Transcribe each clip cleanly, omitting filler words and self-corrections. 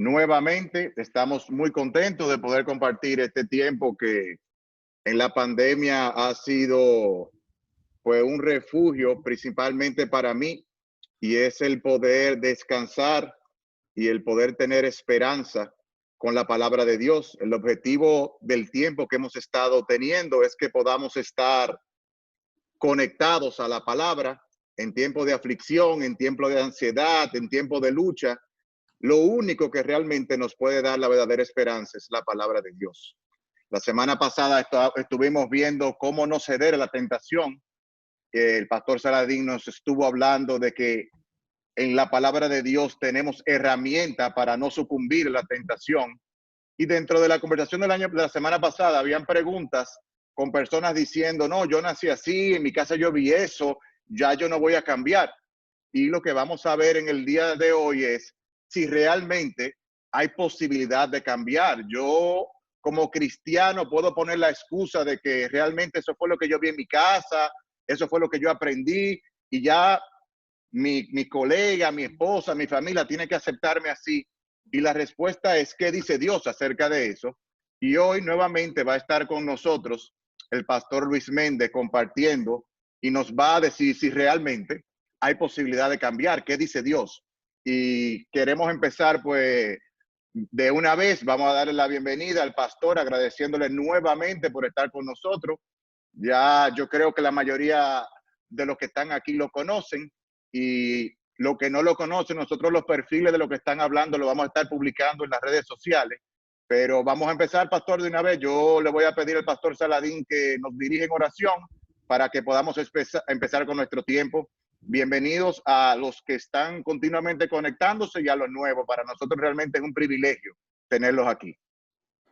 nuevamente. Estamos muy contentos de poder compartir este tiempo que en la pandemia ha sido pues un refugio principalmente para mí, y es el poder descansar y el poder tener esperanza con la palabra de Dios. El objetivo del tiempo que hemos estado teniendo es que podamos estar conectados a la palabra en tiempo de aflicción, en tiempo de ansiedad, en tiempo de lucha. Lo único que realmente nos puede dar la verdadera esperanza es la palabra de Dios. La semana pasada estuvimos viendo cómo no ceder a la tentación. El pastor Saladín nos estuvo hablando de que en la palabra de Dios tenemos herramientas para no sucumbir a la tentación. Y dentro de la conversación de la semana pasada, habían preguntas con personas diciendo, no, yo nací así, en mi casa yo vi eso, ya yo no voy a cambiar. Y lo que vamos a ver en el día de hoy es si realmente hay posibilidad de cambiar. Yo como cristiano puedo poner la excusa de que realmente eso fue lo que yo vi en mi casa, eso fue lo que yo aprendí, y ya mi colega, mi esposa, mi familia tiene que aceptarme así. Y la respuesta es, ¿qué dice Dios acerca de eso? Y hoy nuevamente va a estar con nosotros el pastor Luis Méndez compartiendo, y nos va a decir si realmente hay posibilidad de cambiar, ¿qué dice Dios? Y queremos empezar pues de una vez. Vamos a darle la bienvenida al pastor, agradeciéndole nuevamente por estar con nosotros. Ya yo creo que la mayoría de los que están aquí lo conocen, y lo que no lo conocen, nosotros los perfiles de lo que están hablando lo vamos a estar publicando en las redes sociales. Pero vamos a empezar, pastor, de una vez. Yo le voy a pedir al pastor Saladín que nos dirija en oración para que podamos empezar con nuestro tiempo. Bienvenidos a los que están continuamente conectándose y a los nuevos. Para nosotros realmente es un privilegio tenerlos aquí.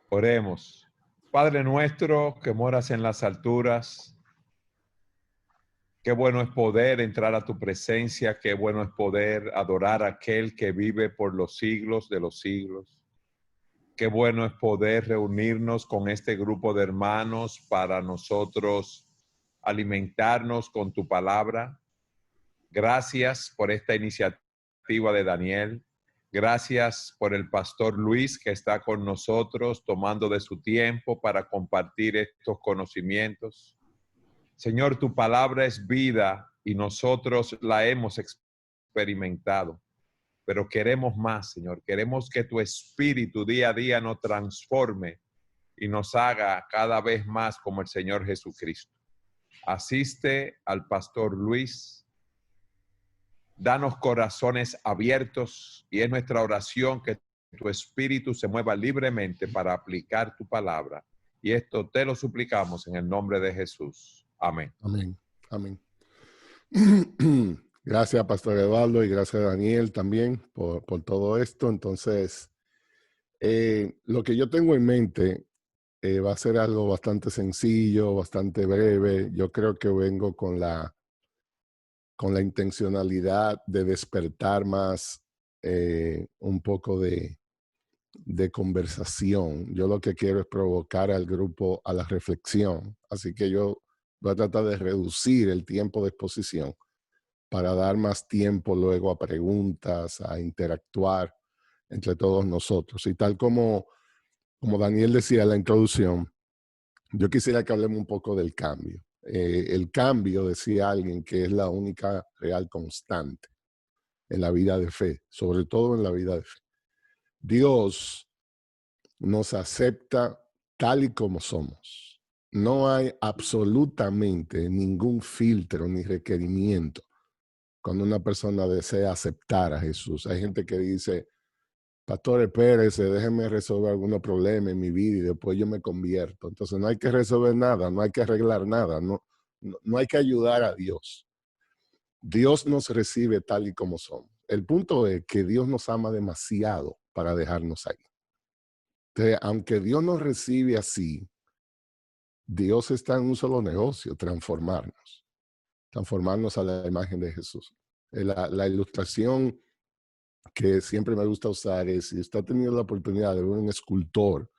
Oremos. Padre nuestro que moras en las alturas, qué bueno es poder entrar a tu presencia, qué bueno es poder adorar a aquel que vive por los siglos de los siglos. Qué bueno es poder reunirnos con este grupo de hermanos para nosotros alimentarnos con tu palabra. Gracias por esta iniciativa de Daniel. Gracias por el pastor Luis que está con nosotros tomando de su tiempo para compartir estos conocimientos. Señor, tu palabra es vida y nosotros la hemos experimentado, pero queremos más, Señor. Queremos que tu espíritu día a día nos transforme y nos haga cada vez más como el Señor Jesucristo. Asiste al pastor Luis. Danos corazones abiertos, y es nuestra oración que tu espíritu se mueva libremente para aplicar tu palabra. Y esto te lo suplicamos en el nombre de Jesús. Amén. Amén. Amén. Gracias, pastor Eduardo, y gracias, Daniel, también por todo esto. Entonces, lo que yo tengo en mente va a ser algo bastante sencillo, bastante breve. Yo creo que vengo con la intencionalidad de despertar más un poco de conversación. Yo lo que quiero es provocar al grupo a la reflexión. Así que yo voy a tratar de reducir el tiempo de exposición para dar más tiempo luego a preguntas, a interactuar entre todos nosotros. Y tal como Daniel decía en la introducción, yo quisiera que hablemos un poco del cambio. El cambio, decía alguien, que es la única real constante en la vida de fe, sobre todo en la vida de fe. Dios nos acepta tal y como somos. No hay absolutamente ningún filtro ni requerimiento cuando una persona desea aceptar a Jesús. Hay gente que dice, pastor, espérese, déjeme resolver algunos problemas en mi vida y después yo me convierto. Entonces no hay que resolver nada, no hay que arreglar nada, no hay que ayudar a Dios. Dios nos recibe tal y como somos. El punto es que Dios nos ama demasiado para dejarnos ahí. Entonces, aunque Dios nos recibe así, Dios está en un solo negocio: transformarnos a la imagen de Jesús. La ilustración que siempre me gusta usar es, si usted ha tenido la oportunidad de ver un escultor,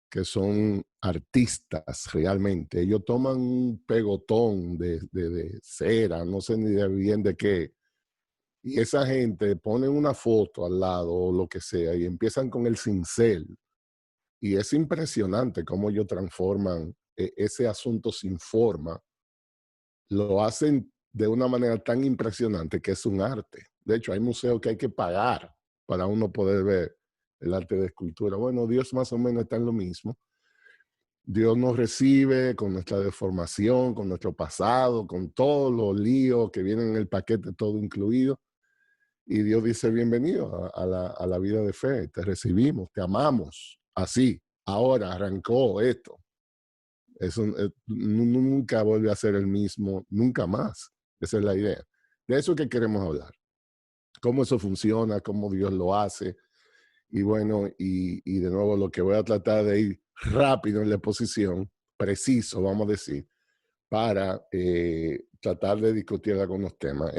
que son artistas realmente, ellos toman un pegotón de cera, no sé ni bien de qué, Y esa gente pone una foto al lado o lo que sea y empiezan con el cincel. Y es impresionante cómo ellos transforman ese asunto sin forma. Lo hacen de una manera tan impresionante que es un arte. De hecho, hay museos que hay que pagar para uno poder ver el arte de escultura. Bueno, Dios más o menos está en lo mismo. Dios nos recibe con nuestra deformación, con nuestro pasado, con todos los líos que vienen en el paquete, todo incluido. Y Dios dice, bienvenido a la vida de fe, te recibimos, te amamos, así, ahora arrancó esto. Eso nunca vuelve a ser el mismo, nunca más. Esa es la idea. De eso es que queremos hablar. Cómo eso funciona, cómo Dios lo hace. Y bueno, y de nuevo lo que voy a tratar de ir rápido en la exposición, preciso, vamos a decir, para tratar de discutir algunos temas.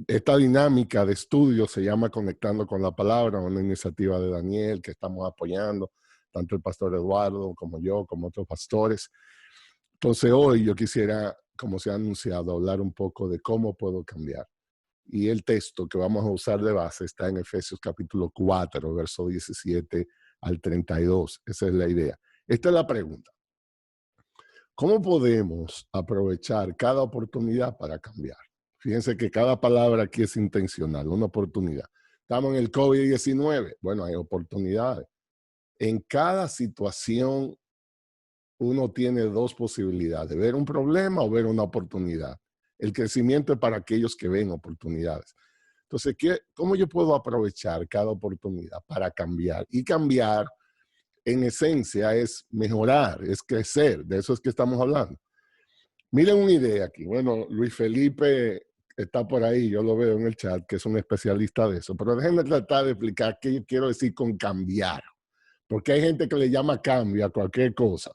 Esta dinámica de estudio se llama Conectando con la Palabra, una iniciativa de Daniel que estamos apoyando, tanto el pastor Eduardo como yo, como otros pastores. Entonces hoy yo quisiera, como se ha anunciado, hablar un poco de cómo puedo cambiar. Y el texto que vamos a usar de base está en Efesios capítulo 4, verso 17 al 32. Esa es la idea. Esta es la pregunta. ¿Cómo podemos aprovechar cada oportunidad para cambiar? Fíjense que cada palabra aquí es intencional, una oportunidad. Estamos en el COVID-19. Bueno, hay oportunidades. En cada situación uno tiene dos posibilidades, ver un problema o ver una oportunidad. El crecimiento es para aquellos que ven oportunidades. Entonces, ¿cómo yo puedo aprovechar cada oportunidad para cambiar? Y cambiar, en esencia, es mejorar, es crecer. De eso es que estamos hablando. Miren una idea aquí. Bueno, Luis Felipe está por ahí, yo lo veo en el chat, que es un especialista de eso. Pero déjenme tratar de explicar qué yo quiero decir con cambiar. Porque hay gente que le llama cambio a cualquier cosa.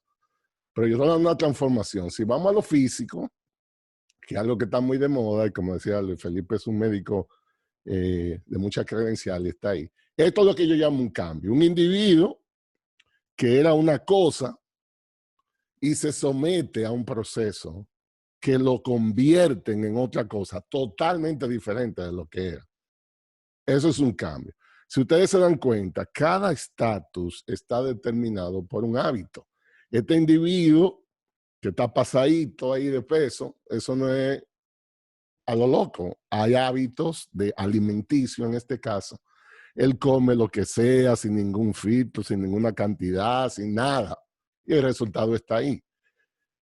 Pero yo estoy hablando de una transformación. Si vamos a lo físico, que es algo que está muy de moda, y como decía Luis Felipe es un médico de muchas credenciales, está ahí. Esto es lo que yo llamo un cambio. Un individuo que era una cosa y se somete a un proceso que lo convierten en otra cosa totalmente diferente de lo que era. Eso es un cambio. Si ustedes se dan cuenta, cada estatus está determinado por un hábito. Este individuo que está pasadito ahí de peso, eso no es a lo loco. Hay hábitos de alimenticio en este caso. Él come lo que sea, sin ningún filtro, sin ninguna cantidad, sin nada. Y el resultado está ahí.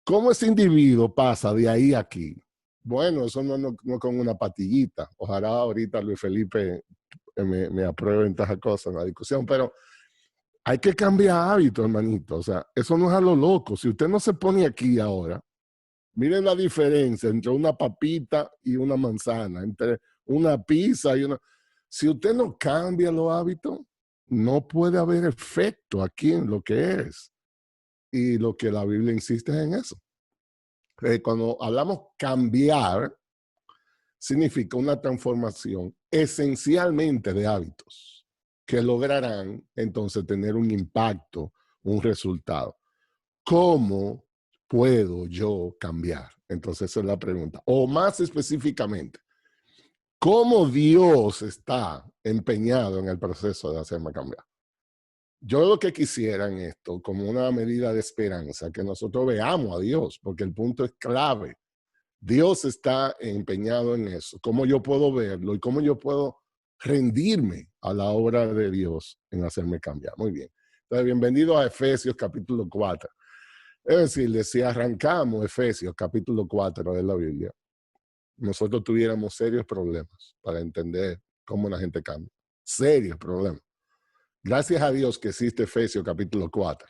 ¿Cómo ese individuo pasa de ahí a aquí? Bueno, eso no con una patillita. Ojalá ahorita Luis Felipe me apruebe en estas cosas en la discusión, pero hay que cambiar hábitos, hermanito. O sea, eso no es a lo loco. Si usted no se pone aquí ahora, miren la diferencia entre una papita y una manzana, entre una pizza y una... Si usted no cambia los hábitos, no puede haber efecto aquí en lo que es. Y lo que la Biblia insiste es en eso. Cuando hablamos cambiar, significa una transformación esencialmente de hábitos que lograrán entonces tener un impacto, un resultado. ¿Cómo puedo yo cambiar? Entonces esa es la pregunta. O más específicamente, ¿cómo Dios está empeñado en el proceso de hacerme cambiar? Yo lo que quisiera en esto, como una medida de esperanza, que nosotros veamos a Dios, porque el punto es clave. Dios está empeñado en eso. ¿Cómo yo puedo verlo y cómo yo puedo rendirme a la obra de Dios en hacerme cambiar? Muy bien. Entonces, bienvenido a Efesios capítulo 4. Es decir, si arrancamos Efesios capítulo 4 de la Biblia, nosotros tuviéramos serios problemas para entender cómo la gente cambia. Serios problemas. Gracias a Dios que existe Efesios capítulo 4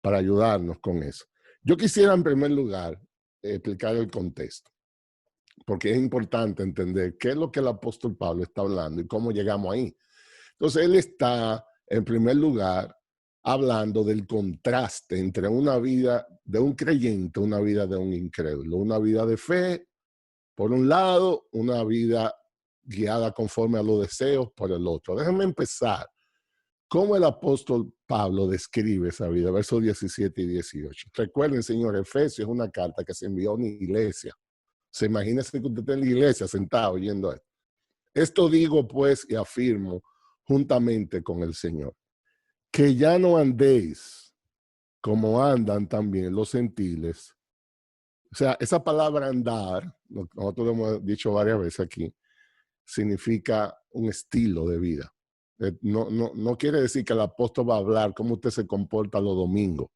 para ayudarnos con eso. Yo quisiera en primer lugar explicar el contexto, porque es importante entender qué es lo que el apóstol Pablo está hablando y cómo llegamos ahí. Entonces él está en primer lugar hablando del contraste entre una vida de un creyente, una vida de un incrédulo, una vida de fe, por un lado, una vida guiada conforme a los deseos por el otro. Déjenme empezar. ¿Cómo el apóstol Pablo describe esa vida? Versos 17 y 18. Recuerden, señor, Efesios es una carta que se envió a una iglesia. Se imagina que usted está en la iglesia sentado oyendo esto. Esto digo pues y afirmo juntamente con el Señor, que ya no andéis como andan también los gentiles. O sea, esa palabra andar, nosotros lo hemos dicho varias veces aquí, significa un estilo de vida. No quiere decir que el apóstol va a hablar cómo usted se comporta los domingos,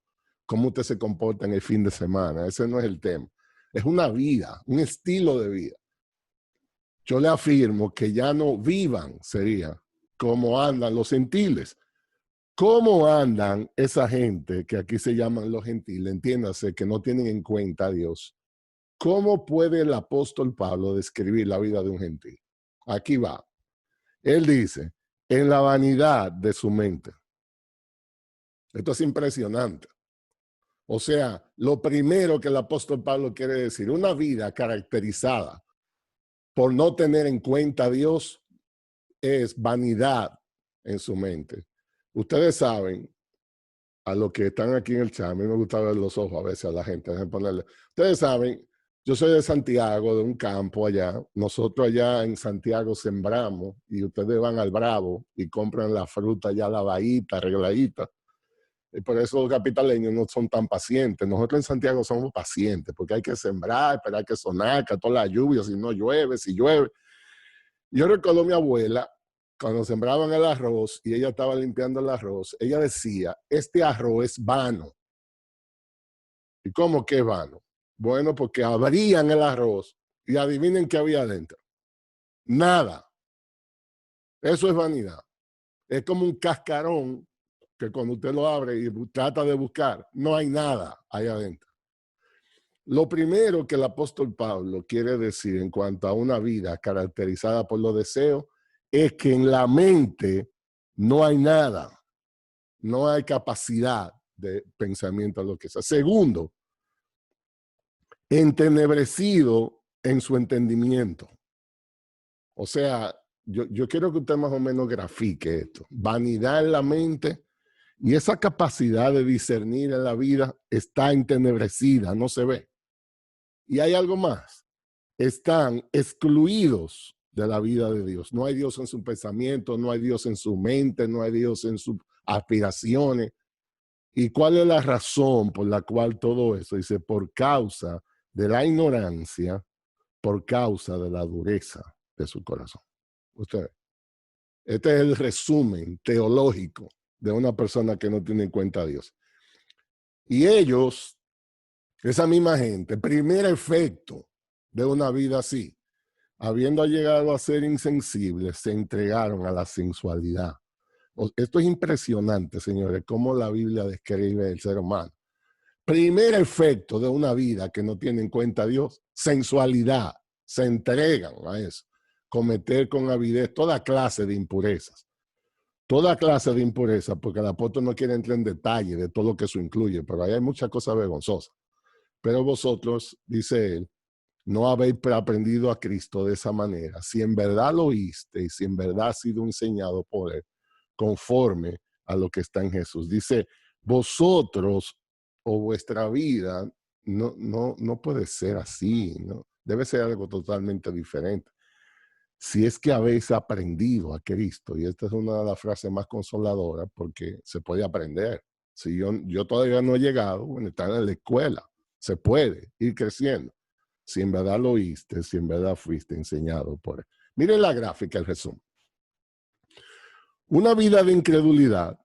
cómo usted se comporta en el fin de semana. Ese no es el tema. Es una vida, un estilo de vida. Yo le afirmo que ya no vivan, sería, como andan los gentiles. ¿Cómo andan esa gente que aquí se llaman los gentiles? Entiéndase que no tienen en cuenta a Dios. ¿Cómo puede el apóstol Pablo describir la vida de un gentil? Aquí va. Él dice, en la vanidad de su mente. Esto es impresionante. O sea, lo primero que el apóstol Pablo quiere decir, una vida caracterizada por no tener en cuenta a Dios es vanidad en su mente. Ustedes saben, a los que están aquí en el chat, a mí me gusta ver los ojos a veces a la gente. Ustedes saben, yo soy de Santiago, de un campo allá. Nosotros allá en Santiago sembramos y ustedes van al Bravo y compran la fruta ya lavadita, arregladita. Y por eso los capitaleños no son tan pacientes. Nosotros en Santiago somos pacientes porque hay que sembrar, esperar que sonazca, toda la lluvia, si no llueve, si llueve. Yo recuerdo a mi abuela, cuando sembraban el arroz y ella estaba limpiando el arroz, ella decía, este arroz es vano. ¿Y cómo que es vano? Bueno, porque abrían el arroz y adivinen qué había adentro. Nada. Eso es vanidad. Es como un cascarón que cuando usted lo abre y trata de buscar, no hay nada ahí adentro. Lo primero que el apóstol Pablo quiere decir en cuanto a una vida caracterizada por los deseos es que en la mente no hay nada, no hay capacidad de pensamiento, lo que sea. Segundo, entenebrecido en su entendimiento. O sea, yo quiero que usted más o menos grafique esto. Vanidad en la mente y esa capacidad de discernir en la vida está entenebrecida, no se ve. Y hay algo más. Están excluidos de la vida de Dios. No hay Dios en su pensamiento, no hay Dios en su mente, no hay Dios en sus aspiraciones. ¿Y cuál es la razón por la cual todo eso? Dice, por causa de la ignorancia, por causa de la dureza de su corazón. Usted, este es el resumen teológico de una persona que no tiene en cuenta a Dios. Y ellos, esa misma gente, primer efecto de una vida así, habiendo llegado a ser insensibles, se entregaron a la sensualidad. Esto es impresionante, señores, cómo la Biblia describe el ser humano. Primer efecto de una vida que no tiene en cuenta a Dios, sensualidad. Se entregan a eso. Cometer con avidez toda clase de impurezas. Toda clase de impurezas, porque el apóstol no quiere entrar en detalle de todo lo que eso incluye, pero ahí hay muchas cosas vergonzosas. Pero vosotros, dice él, no habéis aprendido a Cristo de esa manera. Si en verdad lo oíste y si en verdad ha sido enseñado por él, conforme a lo que está en Jesús. Dice, vosotros o vuestra vida no puede ser así, ¿no? Debe ser algo totalmente diferente. Si es que habéis aprendido a Cristo, y esta es una de las frases más consoladoras porque se puede aprender. Si yo todavía no he llegado, bueno, está en la escuela, se puede ir creciendo. Si en verdad lo oíste, si en verdad fuiste enseñado por él. Miren la gráfica, el resumen. Una vida de incredulidad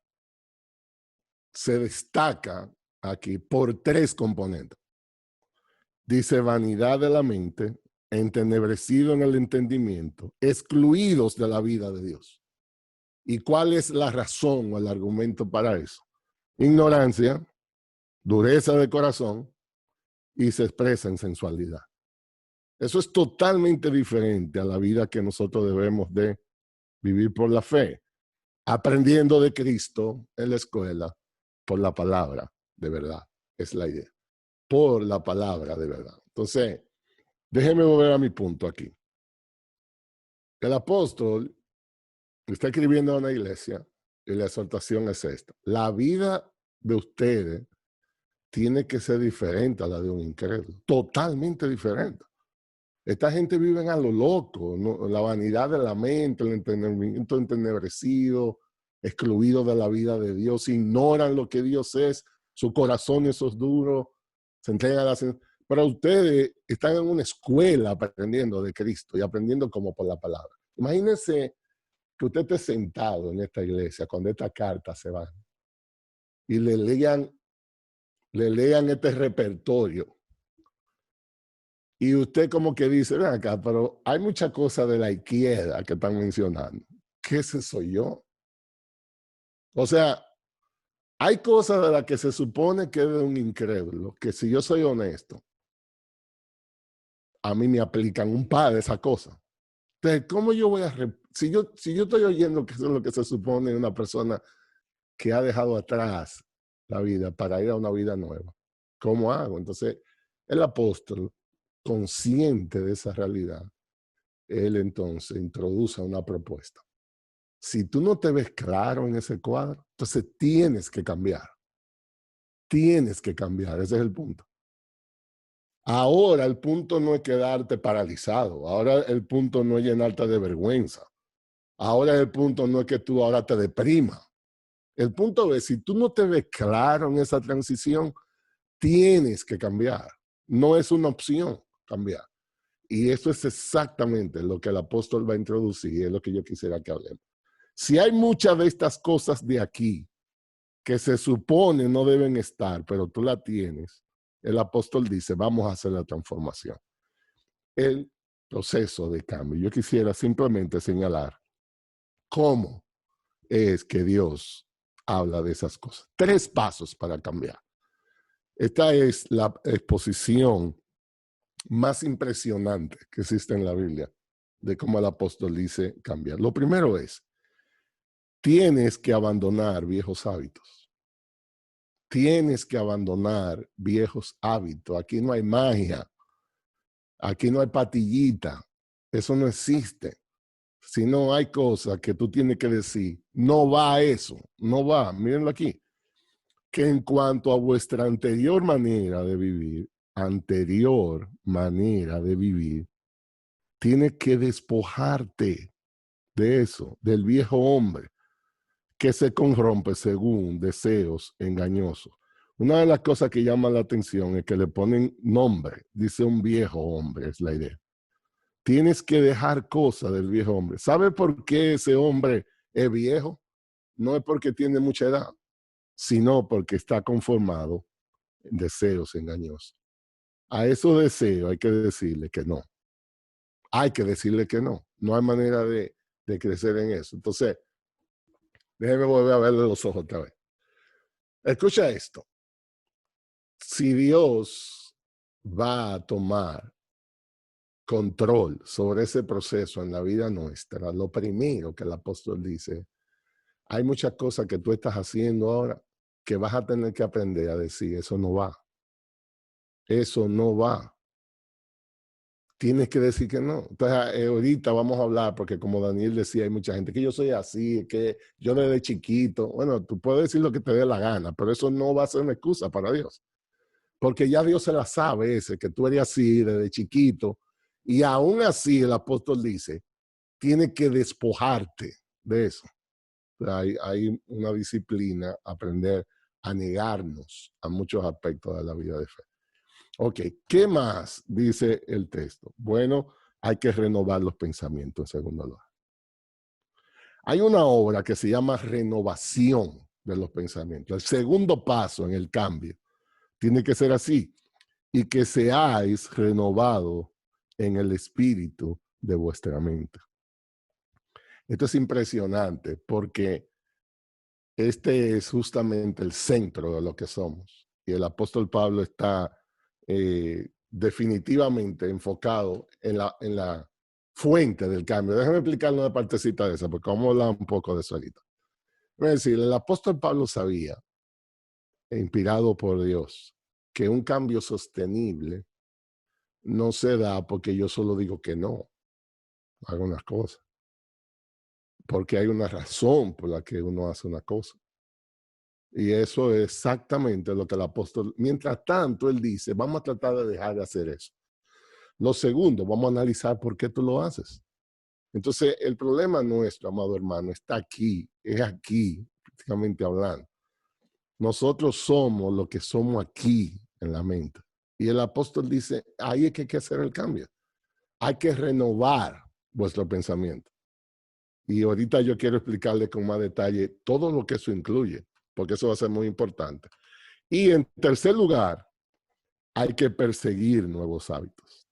se destaca aquí por tres componentes. Dice vanidad de la mente, entenebrecido en el entendimiento, excluidos de la vida de Dios. ¿Y cuál es la razón o el argumento para eso? Ignorancia, dureza de corazón y se expresa en sensualidad. Eso es totalmente diferente a la vida que nosotros debemos de vivir por la fe, aprendiendo de Cristo en la escuela por la palabra de verdad. Es la idea. Por la palabra de verdad. Entonces, déjeme volver a mi punto aquí. El apóstol está escribiendo a una iglesia y la exhortación es esta. La vida de ustedes tiene que ser diferente a la de un incrédulo. Totalmente diferente. Esta gente vive a lo loco, ¿no? La vanidad de la mente, el entendimiento entenebrecido, excluido de la vida de Dios, ignoran lo que Dios es, su corazón es duro, se entregan a las... Pero ustedes están en una escuela aprendiendo de Cristo y aprendiendo como por la palabra. Imagínense que usted esté sentado en esta iglesia cuando esta carta se va y le lean este repertorio. Y usted como que dice, ven acá, pero hay muchas cosas de la izquierda que están mencionando. ¿Qué ese soy yo? O sea, hay cosas de las que se supone que es de un incrédulo, que si yo soy honesto, a mí me aplican un par de esas cosas. Entonces, ¿cómo yo voy a... Si yo estoy oyendo que eso es lo que se supone de una persona que ha dejado atrás la vida para ir a una vida nueva, ¿cómo hago? Entonces, el apóstol, consciente de esa realidad, él entonces introduce una propuesta. Si tú no te ves claro en ese cuadro, entonces tienes que cambiar. Tienes que cambiar, ese es el punto. Ahora el punto no es quedarte paralizado, ahora el punto no es llenarte de vergüenza, ahora el punto no es que tú ahora te deprimas. El punto es, si tú no te ves claro en esa transición, tienes que cambiar. No es una opción cambiar. Y eso es exactamente lo que el apóstol va a introducir y es lo que yo quisiera que hablemos. Si hay muchas de estas cosas de aquí que se supone no deben estar, pero tú la tienes, el apóstol dice, vamos a hacer la transformación. El proceso de cambio. Yo quisiera simplemente señalar cómo es que Dios habla de esas cosas. 3 pasos para cambiar. Esta es la exposición más impresionante que existe en la Biblia de cómo el apóstol dice cambiar. Lo primero es, tienes que abandonar viejos hábitos. Tienes que abandonar viejos hábitos. Aquí no hay magia. Aquí no hay patillita. Eso no existe. Si no hay cosas que tú tienes que decir, no va a eso, no va. Mírenlo aquí. Que en cuanto a vuestra anterior manera de vivir, tienes que despojarte de eso, del viejo hombre que se corrompe según deseos engañosos. Una de las cosas que llama la atención es que le ponen nombre, dice un viejo hombre, es la idea. Tienes que dejar cosas del viejo hombre. ¿Sabe por qué ese hombre es viejo? No es porque tiene mucha edad, sino porque está conformado en deseos engañosos. A esos deseos hay que decirle que no. Hay que decirle que no. No hay manera de crecer en eso. Entonces, déjeme volver a verle los ojos otra vez. Escucha esto. Si Dios va a tomar control sobre ese proceso en la vida nuestra, lo primero que el apóstol dice, hay muchas cosas que tú estás haciendo ahora que vas a tener que aprender a decir, eso no va. Eso no va. Tienes que decir que no. Entonces, ahorita vamos a hablar, porque como Daniel decía, hay mucha gente que yo soy así, que yo desde chiquito, bueno, tú puedes decir lo que te dé la gana, pero eso no va a ser una excusa para Dios. Porque ya Dios se la sabe que tú eres así desde chiquito, y aún así el apóstol dice, tienes que despojarte de eso. Hay una disciplina, aprender a negarnos a muchos aspectos de la vida de fe. Ok, ¿qué más dice el texto? Bueno, hay que renovar los pensamientos en segundo lugar. Hay una obra que se llama renovación de los pensamientos. El segundo paso en el cambio tiene que ser así. Y que seáis renovados en el espíritu de vuestra mente. Esto es impresionante porque este es justamente el centro de lo que somos. Y el apóstol Pablo está definitivamente enfocado en la fuente del cambio. Déjame explicarle una partecita de esa, porque vamos a hablar un poco de eso ahorita. Es decir, el apóstol Pablo sabía, inspirado por Dios, que un cambio sostenible no se da porque yo solo digo que no a algunas cosas. Porque hay una razón por la que uno hace una cosa. Y eso es exactamente lo que el apóstol, mientras tanto, él dice, vamos a tratar de dejar de hacer eso. Lo segundo, vamos a analizar por qué tú lo haces. Entonces, el problema nuestro, amado hermano, está aquí, es aquí, prácticamente hablando. Nosotros somos lo que somos aquí en la mente. Y el apóstol dice, ahí es que hay que hacer el cambio. Hay que renovar vuestro pensamiento. Y ahorita yo quiero explicarle con más detalle todo lo que eso incluye, porque eso va a ser muy importante. Y en tercer lugar, hay que perseguir nuevos hábitos.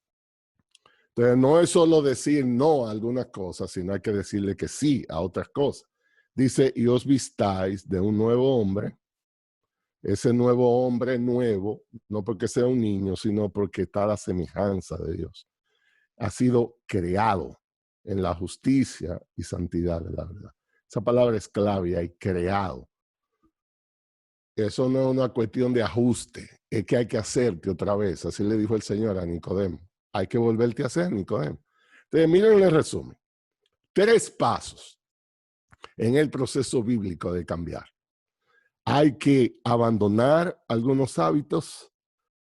Entonces, no es solo decir no a algunas cosas, sino hay que decirle que sí a otras cosas. Dice, y os vistáis de un nuevo hombre. Ese nuevo hombre nuevo, no porque sea un niño, sino porque está a la semejanza de Dios. Ha sido creado en la justicia y santidad de la verdad. Esa palabra es clave, hay creado. Eso no es una cuestión de ajuste, es que hay que hacerte otra vez. Así le dijo el Señor a Nicodemo. Hay que volverte a hacer, Nicodemo. Entonces, miren el resumen. 3 pasos en el proceso bíblico de cambiar. Hay que abandonar algunos hábitos,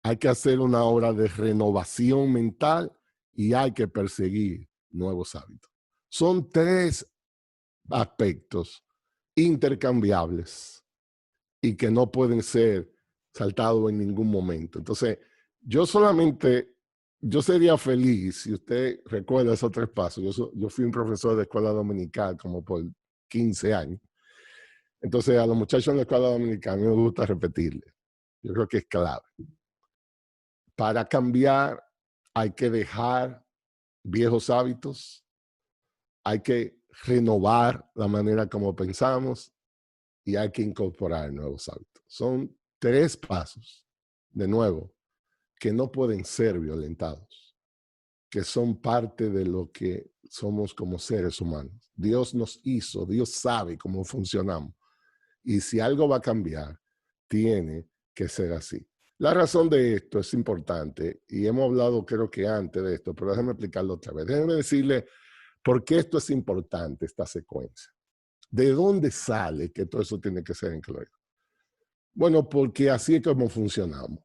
hay que hacer una obra de renovación mental y hay que perseguir nuevos hábitos. Son 3 aspectos intercambiables y que no pueden ser saltados en ningún momento. Entonces, yo sería feliz si usted recuerda esos 3 pasos. Yo fui un profesor de escuela dominical como por 15 años. Entonces, a los muchachos en la escuela dominical me gusta repetirle. Yo creo que es clave. Para cambiar hay que dejar viejos hábitos, hay que renovar la manera como pensamos y hay que incorporar nuevos hábitos. Son 3 pasos, de nuevo, que no pueden ser violentados, que son parte de lo que somos como seres humanos. Dios nos hizo, Dios sabe cómo funcionamos. Y si algo va a cambiar, tiene que ser así. La razón de esto es importante y hemos hablado creo que antes de esto, pero déjenme explicarlo otra vez. Déjenme decirle por qué esto es importante, esta secuencia. ¿De dónde sale que todo eso tiene que ser incluido? Bueno, porque así es como funcionamos.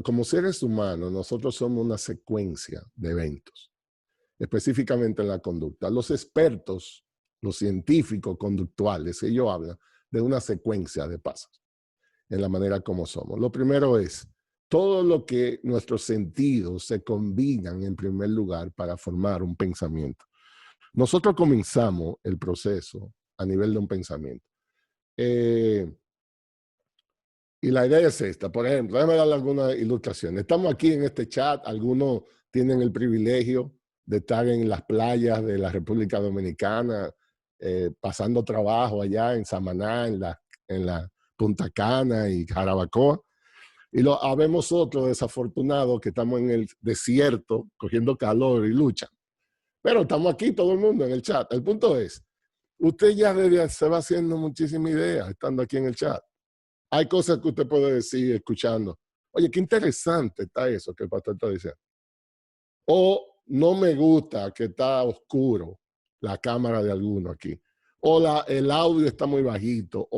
Como seres humanos, nosotros somos una secuencia de eventos, específicamente en la conducta. Los expertos, los científicos conductuales, ellos hablan de una secuencia de pasos en la manera como somos. Lo primero es todo lo que nuestros sentidos se combinan en primer lugar para formar un pensamiento. Nosotros comenzamos el proceso a nivel de un pensamiento. Y la idea es esta. Por ejemplo, déjame darle algunas ilustraciones. Estamos aquí en este chat. Algunos tienen el privilegio de estar en las playas de la República Dominicana, pasando trabajo allá en Samaná, en la Punta Cana y Jarabacoa. Y habemos otros desafortunados que estamos en el desierto, cogiendo calor y lucha. Pero estamos aquí todo el mundo en el chat. El punto es, usted ya se va haciendo muchísima idea estando aquí en el chat. Hay cosas que usted puede decir escuchando. Oye, qué interesante está eso que el pastor está diciendo. O no me gusta que está oscuro la cámara de alguno aquí. O el audio está muy bajito.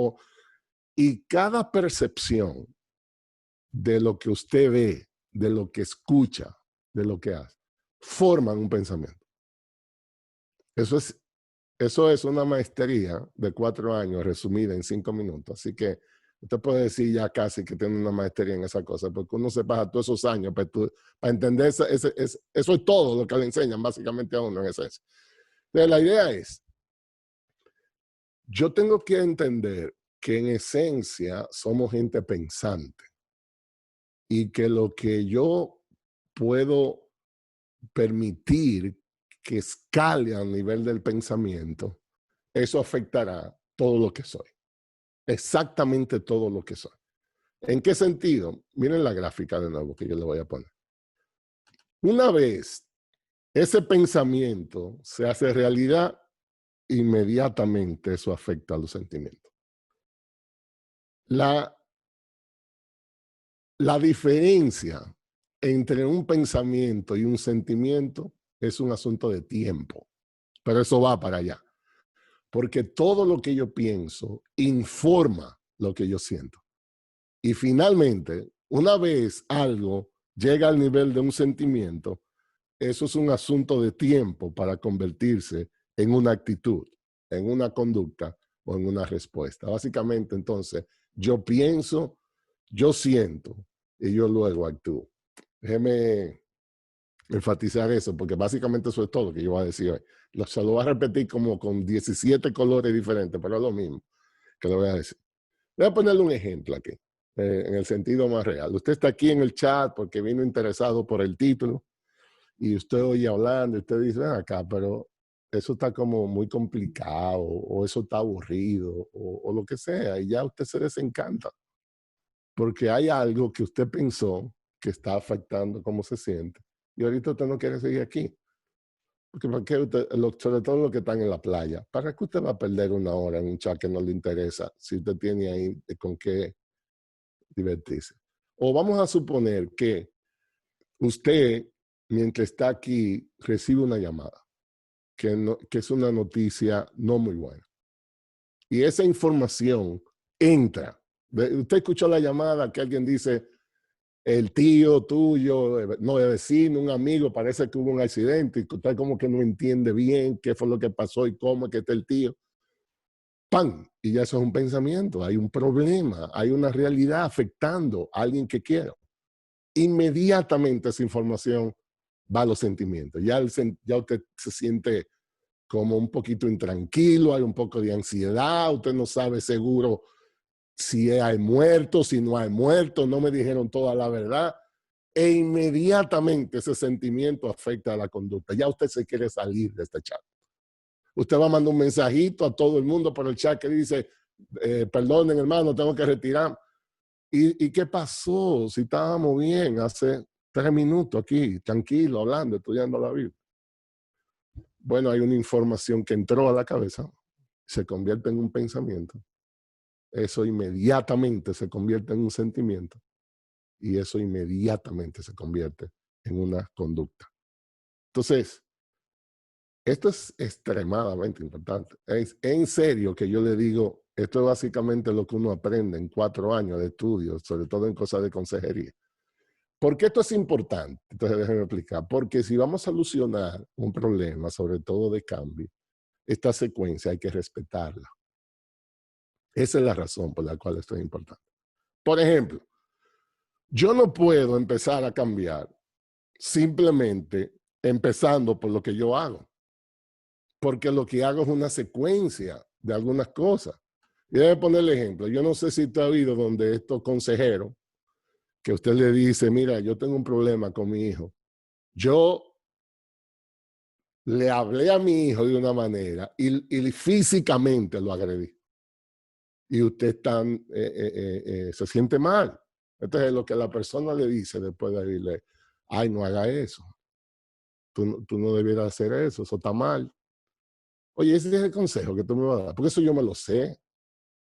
Y cada percepción de lo que usted ve, de lo que escucha, de lo que hace, forman un pensamiento. Eso es una maestría de 4 años resumida en 5 minutos. Así que usted puede decir ya casi que tiene una maestría en esa cosa, porque uno se pasa todos esos años para entender eso es todo lo que le enseñan básicamente a uno en esencia. Entonces, la idea es, yo tengo que entender que en esencia somos gente pensante y que lo que yo puedo permitir que escale a nivel del pensamiento, eso afectará todo lo que soy. Exactamente todo lo que soy. ¿En qué sentido? Miren la gráfica de nuevo que yo le voy a poner. Una vez ese pensamiento se hace realidad, inmediatamente eso afecta a los sentimientos. La diferencia entre un pensamiento y un sentimiento es un asunto de tiempo, pero eso va para allá. Porque todo lo que yo pienso informa lo que yo siento. Y finalmente, una vez algo llega al nivel de un sentimiento, eso es un asunto de tiempo para convertirse en una actitud, en una conducta o en una respuesta. Básicamente, entonces, yo pienso, yo siento y yo luego actúo. Déjeme enfatizar eso, porque básicamente eso es todo lo que yo voy a decir hoy. Se lo voy a repetir como con 17 colores diferentes, pero es lo mismo que lo voy a decir. Voy a ponerle un ejemplo aquí, en el sentido más real. Usted está aquí en el chat porque vino interesado por el título y usted oye hablando y usted dice, ven acá, pero eso está como muy complicado o eso está aburrido o lo que sea, y ya usted se desencanta porque hay algo que usted pensó que está afectando cómo se siente y ahorita usted no quiere seguir aquí. Porque ¿para qué usted, sobre todo los que están en la playa, ¿para qué usted va a perder una hora en un chat que no le interesa si usted tiene ahí con qué divertirse? O vamos a suponer que usted, mientras está aquí, recibe una llamada, que es una noticia no muy buena. Y esa información entra. Usted escuchó la llamada que alguien dice, el tío tuyo, no, el vecino, un amigo, parece que hubo un accidente y usted como que no entiende bien qué fue lo que pasó y cómo es que está el tío. ¡Pam! Y ya eso es un pensamiento, hay un problema, hay una realidad afectando a alguien que quiero. Inmediatamente esa información va a los sentimientos. Ya usted se siente como un poquito intranquilo, hay un poco de ansiedad, usted no sabe seguro si hay muerto, si no hay muerto, no me dijeron toda la verdad. E inmediatamente ese sentimiento afecta a la conducta. Ya usted se quiere salir de este chat. Usted va a mandar un mensajito a todo el mundo por el chat que dice, perdonen hermano, tengo que retirar. ¿Y qué pasó? Si estábamos bien hace 3 minutos aquí, tranquilo, hablando, estudiando la Biblia. Bueno, hay una información que entró a la cabeza, se convierte en un pensamiento. Eso inmediatamente se convierte en un sentimiento y eso inmediatamente se convierte en una conducta. Entonces, esto es extremadamente importante. Es en serio que yo le digo, esto es básicamente lo que uno aprende en 4 años de estudio, sobre todo en cosas de consejería. ¿Por qué esto es importante? Entonces déjenme explicar. Porque si vamos a solucionar un problema, sobre todo de cambio, esta secuencia hay que respetarla. Esa es la razón por la cual esto es importante. Por ejemplo, yo no puedo empezar a cambiar simplemente empezando por lo que yo hago. Porque lo que hago es una secuencia de algunas cosas. Y déjeme poner el ejemplo. Yo no sé si usted ha oído donde estos consejeros, que usted le dice, mira, yo tengo un problema con mi hijo. Yo le hablé a mi hijo de una manera y físicamente lo agredí. Y usted se siente mal. Entonces, lo que la persona le dice después de decirle, ay, no haga eso. Tú no debieras hacer eso, eso está mal. Oye, ese es el consejo que tú me vas a dar, porque eso yo me lo sé.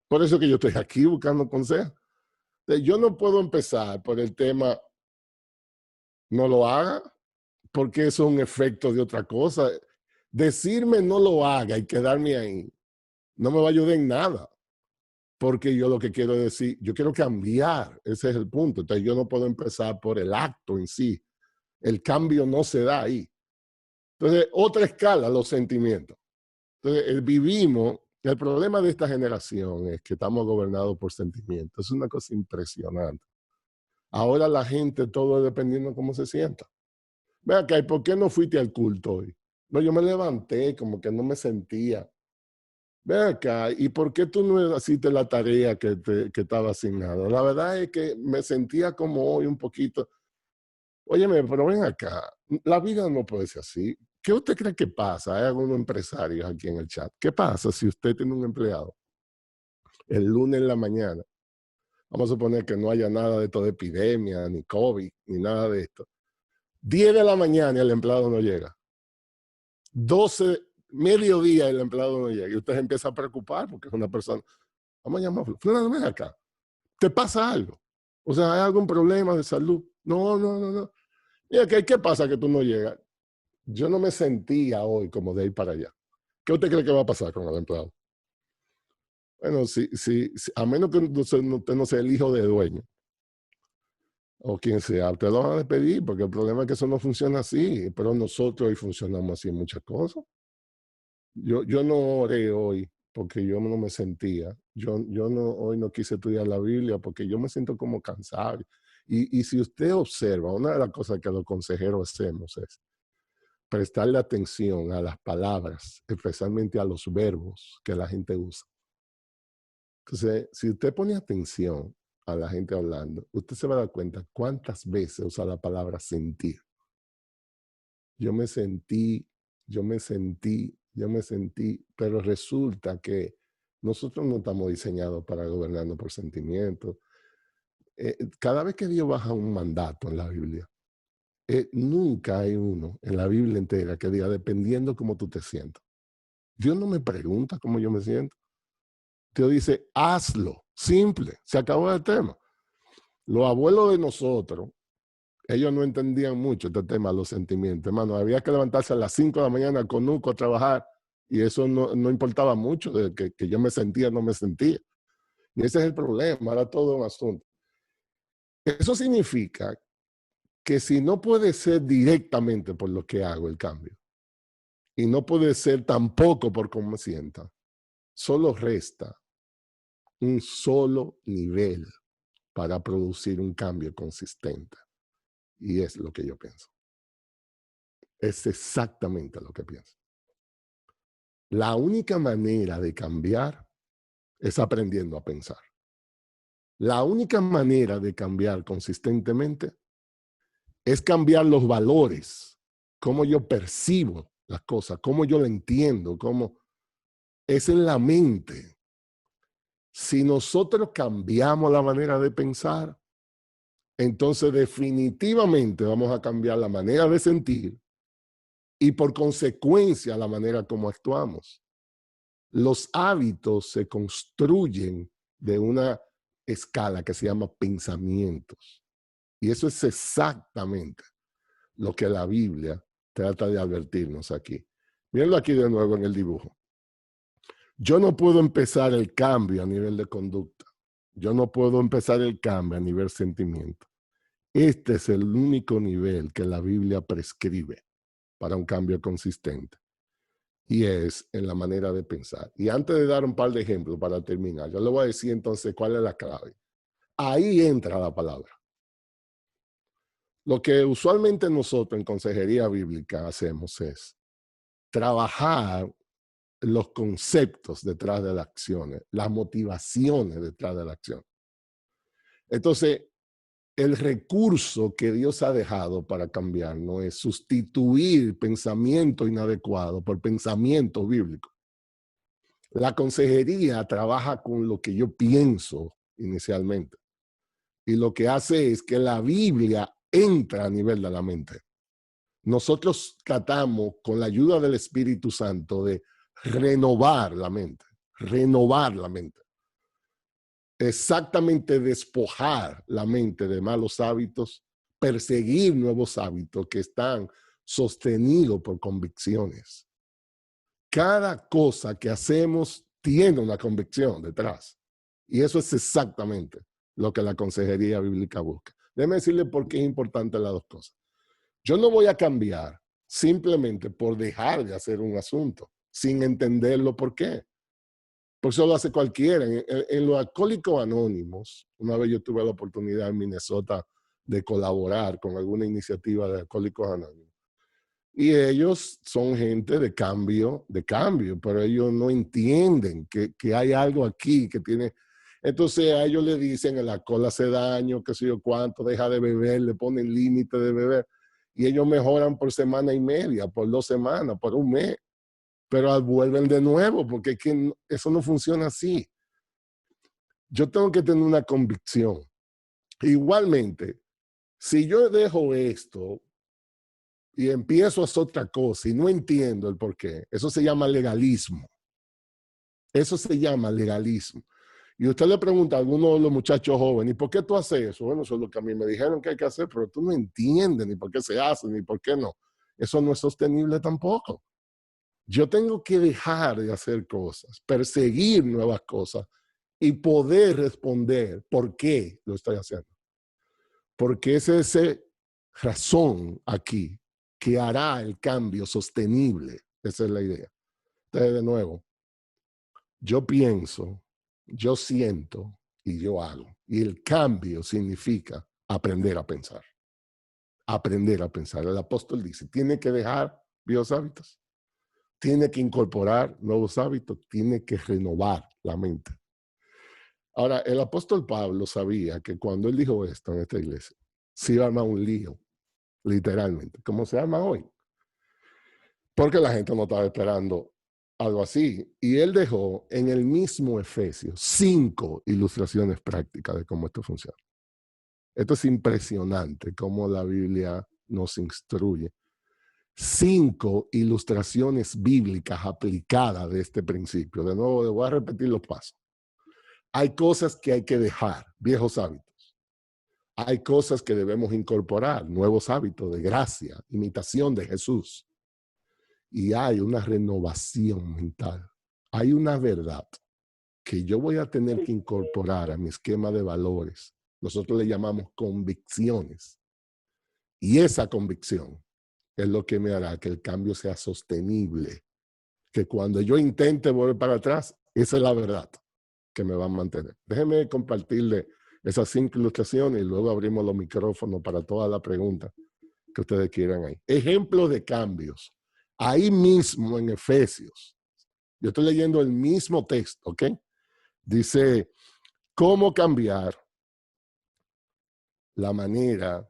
Por eso que yo estoy aquí buscando consejos. Entonces, yo no puedo empezar por el tema, no lo haga, porque eso es un efecto de otra cosa. Decirme no lo haga y quedarme ahí no me va a ayudar en nada. Porque yo lo que quiero decir, yo quiero cambiar, ese es el punto. Entonces yo no puedo empezar por el acto en sí. El cambio no se da ahí. Entonces, otra escala, los sentimientos. Entonces, el problema de esta generación es que estamos gobernados por sentimientos. Es una cosa impresionante. Ahora la gente, todo es dependiendo de cómo se sienta. Ven acá, ¿y por qué no fuiste al culto hoy? No, yo me levanté, como que no me sentía. Ven acá, ¿y por qué tú no hiciste la tarea que estaba asignada? La verdad es que me sentía como hoy un poquito. Óyeme, pero ven acá, la vida no puede ser así. ¿Qué usted cree que pasa? Hay algunos empresarios aquí en el chat. ¿Qué pasa si usted tiene un empleado el lunes en la mañana? Vamos a suponer que no haya nada de esto de epidemia, ni COVID, ni nada de esto. 10 de la mañana y el empleado no llega. 12, mediodía y el empleado no llega. Y usted se empieza a preocupar porque es una persona. Vamos a llamarlo. Fulano, ven acá. ¿Te pasa algo? O sea, ¿hay algún problema de salud? No. Mira, ¿qué pasa que tú no llegas? Yo no me sentía hoy como de ir para allá. ¿Qué usted cree que va a pasar con el empleado? Bueno, a menos que usted no sea el hijo de dueño, o quien sea, te lo van a despedir, porque el problema es que eso no funciona así, pero nosotros hoy funcionamos así en muchas cosas. Yo no oré hoy porque yo no me sentía. Hoy no quise estudiar la Biblia porque yo me siento como cansado. Y si usted observa, una de las cosas que los consejeros hacemos es prestarle atención a las palabras, especialmente a los verbos que la gente usa. Entonces, si usted pone atención a la gente hablando, usted se va a dar cuenta cuántas veces usa la palabra sentir. Yo me sentí, yo me sentí, yo me sentí, pero resulta que nosotros no estamos diseñados para gobernarnos por sentimientos. Cada vez que Dios baja un mandato en la Biblia, nunca hay uno en la Biblia entera que diga, dependiendo cómo tú te sientas. Dios no me pregunta cómo yo me siento. Dios dice, hazlo, simple, se acabó el tema. Los abuelos de nosotros, ellos no entendían mucho este tema de los sentimientos. Hermano, había que levantarse a las 5 de la mañana con Nuco a trabajar y eso no importaba mucho, de que yo me sentía o no me sentía. Y ese es el problema, era todo un asunto. Eso significa que si no puede ser directamente por lo que hago el cambio y no puede ser tampoco por cómo me sienta, solo resta un solo nivel para producir un cambio consistente. Y es lo que yo pienso. Es exactamente lo que pienso. La única manera de cambiar es aprendiendo a pensar. La única manera de cambiar consistentemente es cambiar los valores, cómo yo percibo las cosas, cómo yo lo entiendo, cómo es en la mente. Si nosotros cambiamos la manera de pensar, entonces definitivamente vamos a cambiar la manera de sentir y por consecuencia la manera como actuamos. Los hábitos se construyen de una escala que se llama pensamientos. Y eso es exactamente lo que la Biblia trata de advertirnos aquí. Mírenlo aquí de nuevo en el dibujo. Yo no puedo empezar el cambio a nivel de conducta. Yo no puedo empezar el cambio a nivel sentimiento. Este es el único nivel que la Biblia prescribe para un cambio consistente. Y es en la manera de pensar. Y antes de dar un par de ejemplos para terminar, yo le voy a decir entonces cuál es la clave. Ahí entra la palabra. Lo que usualmente nosotros en consejería bíblica hacemos es trabajar los conceptos detrás de las acciones, las motivaciones detrás de la acción. Entonces, el recurso que Dios ha dejado para cambiar no es sustituir pensamiento inadecuado por pensamiento bíblico. La consejería trabaja con lo que yo pienso inicialmente. Y lo que hace es que la Biblia entra a nivel de la mente. Nosotros tratamos con la ayuda del Espíritu Santo de renovar la mente. Renovar la mente. Exactamente despojar la mente de malos hábitos, perseguir nuevos hábitos que están sostenidos por convicciones. Cada cosa que hacemos tiene una convicción detrás. Y eso es exactamente lo que la consejería bíblica busca. Déjeme decirle por qué es importante las dos cosas. Yo no voy a cambiar simplemente por dejar de hacer un asunto, sin entenderlo por qué. Porque eso lo hace cualquiera. En los Alcohólicos Anónimos, una vez yo tuve la oportunidad en Minnesota de colaborar con alguna iniciativa de Alcohólicos Anónimos. Y ellos son gente de cambio, pero ellos no entienden que hay algo aquí que tiene. Entonces a ellos le dicen el alcohol hace daño, qué sé yo cuánto, deja de beber, le ponen límite de beber. Y ellos mejoran por semana y media, por 2 semanas, por un mes. Pero vuelven de nuevo, porque es que eso no funciona así. Yo tengo que tener una convicción. Igualmente, si yo dejo esto y empiezo a hacer otra cosa y no entiendo el por qué, eso se llama legalismo. Eso se llama legalismo. Y usted le pregunta a alguno de los muchachos jóvenes, ¿y por qué tú haces eso? Bueno, eso es lo que a mí me dijeron que hay que hacer, pero tú no entiendes ni por qué se hace, ni por qué no. Eso no es sostenible tampoco. Yo tengo que dejar de hacer cosas, perseguir nuevas cosas y poder responder por qué lo estoy haciendo. Porque es esa razón aquí que hará el cambio sostenible. Esa es la idea. Entonces, de nuevo, yo pienso, yo siento y yo hago. Y el cambio significa aprender a pensar. Aprender a pensar. El apóstol dice, tiene que dejar viejos hábitos. Tiene que incorporar nuevos hábitos. Tiene que renovar la mente. Ahora, el apóstol Pablo sabía que cuando él dijo esto en esta iglesia, se iba a armar un lío, literalmente, como se arma hoy. Porque la gente no estaba esperando algo así. Y él dejó en el mismo Efesios 5 ilustraciones prácticas de cómo esto funciona. Esto es impresionante cómo la Biblia nos instruye. 5 ilustraciones bíblicas aplicadas de este principio. De nuevo, voy a repetir los pasos. Hay cosas que hay que dejar, viejos hábitos. Hay cosas que debemos incorporar, nuevos hábitos de gracia, imitación de Jesús. Y hay una renovación mental. Hay una verdad que yo voy a tener que incorporar a mi esquema de valores. Nosotros le llamamos convicciones. Y esa convicción es lo que me hará que el cambio sea sostenible. Que cuando yo intente volver para atrás, esa es la verdad que me va a mantener. Déjenme compartirle esas 5 ilustraciones y luego abrimos los micrófonos para todas las preguntas que ustedes quieran ahí. Ejemplos de cambios. Ahí mismo en Efesios. Yo estoy leyendo el mismo texto, ¿ok? Dice, ¿cómo cambiar la manera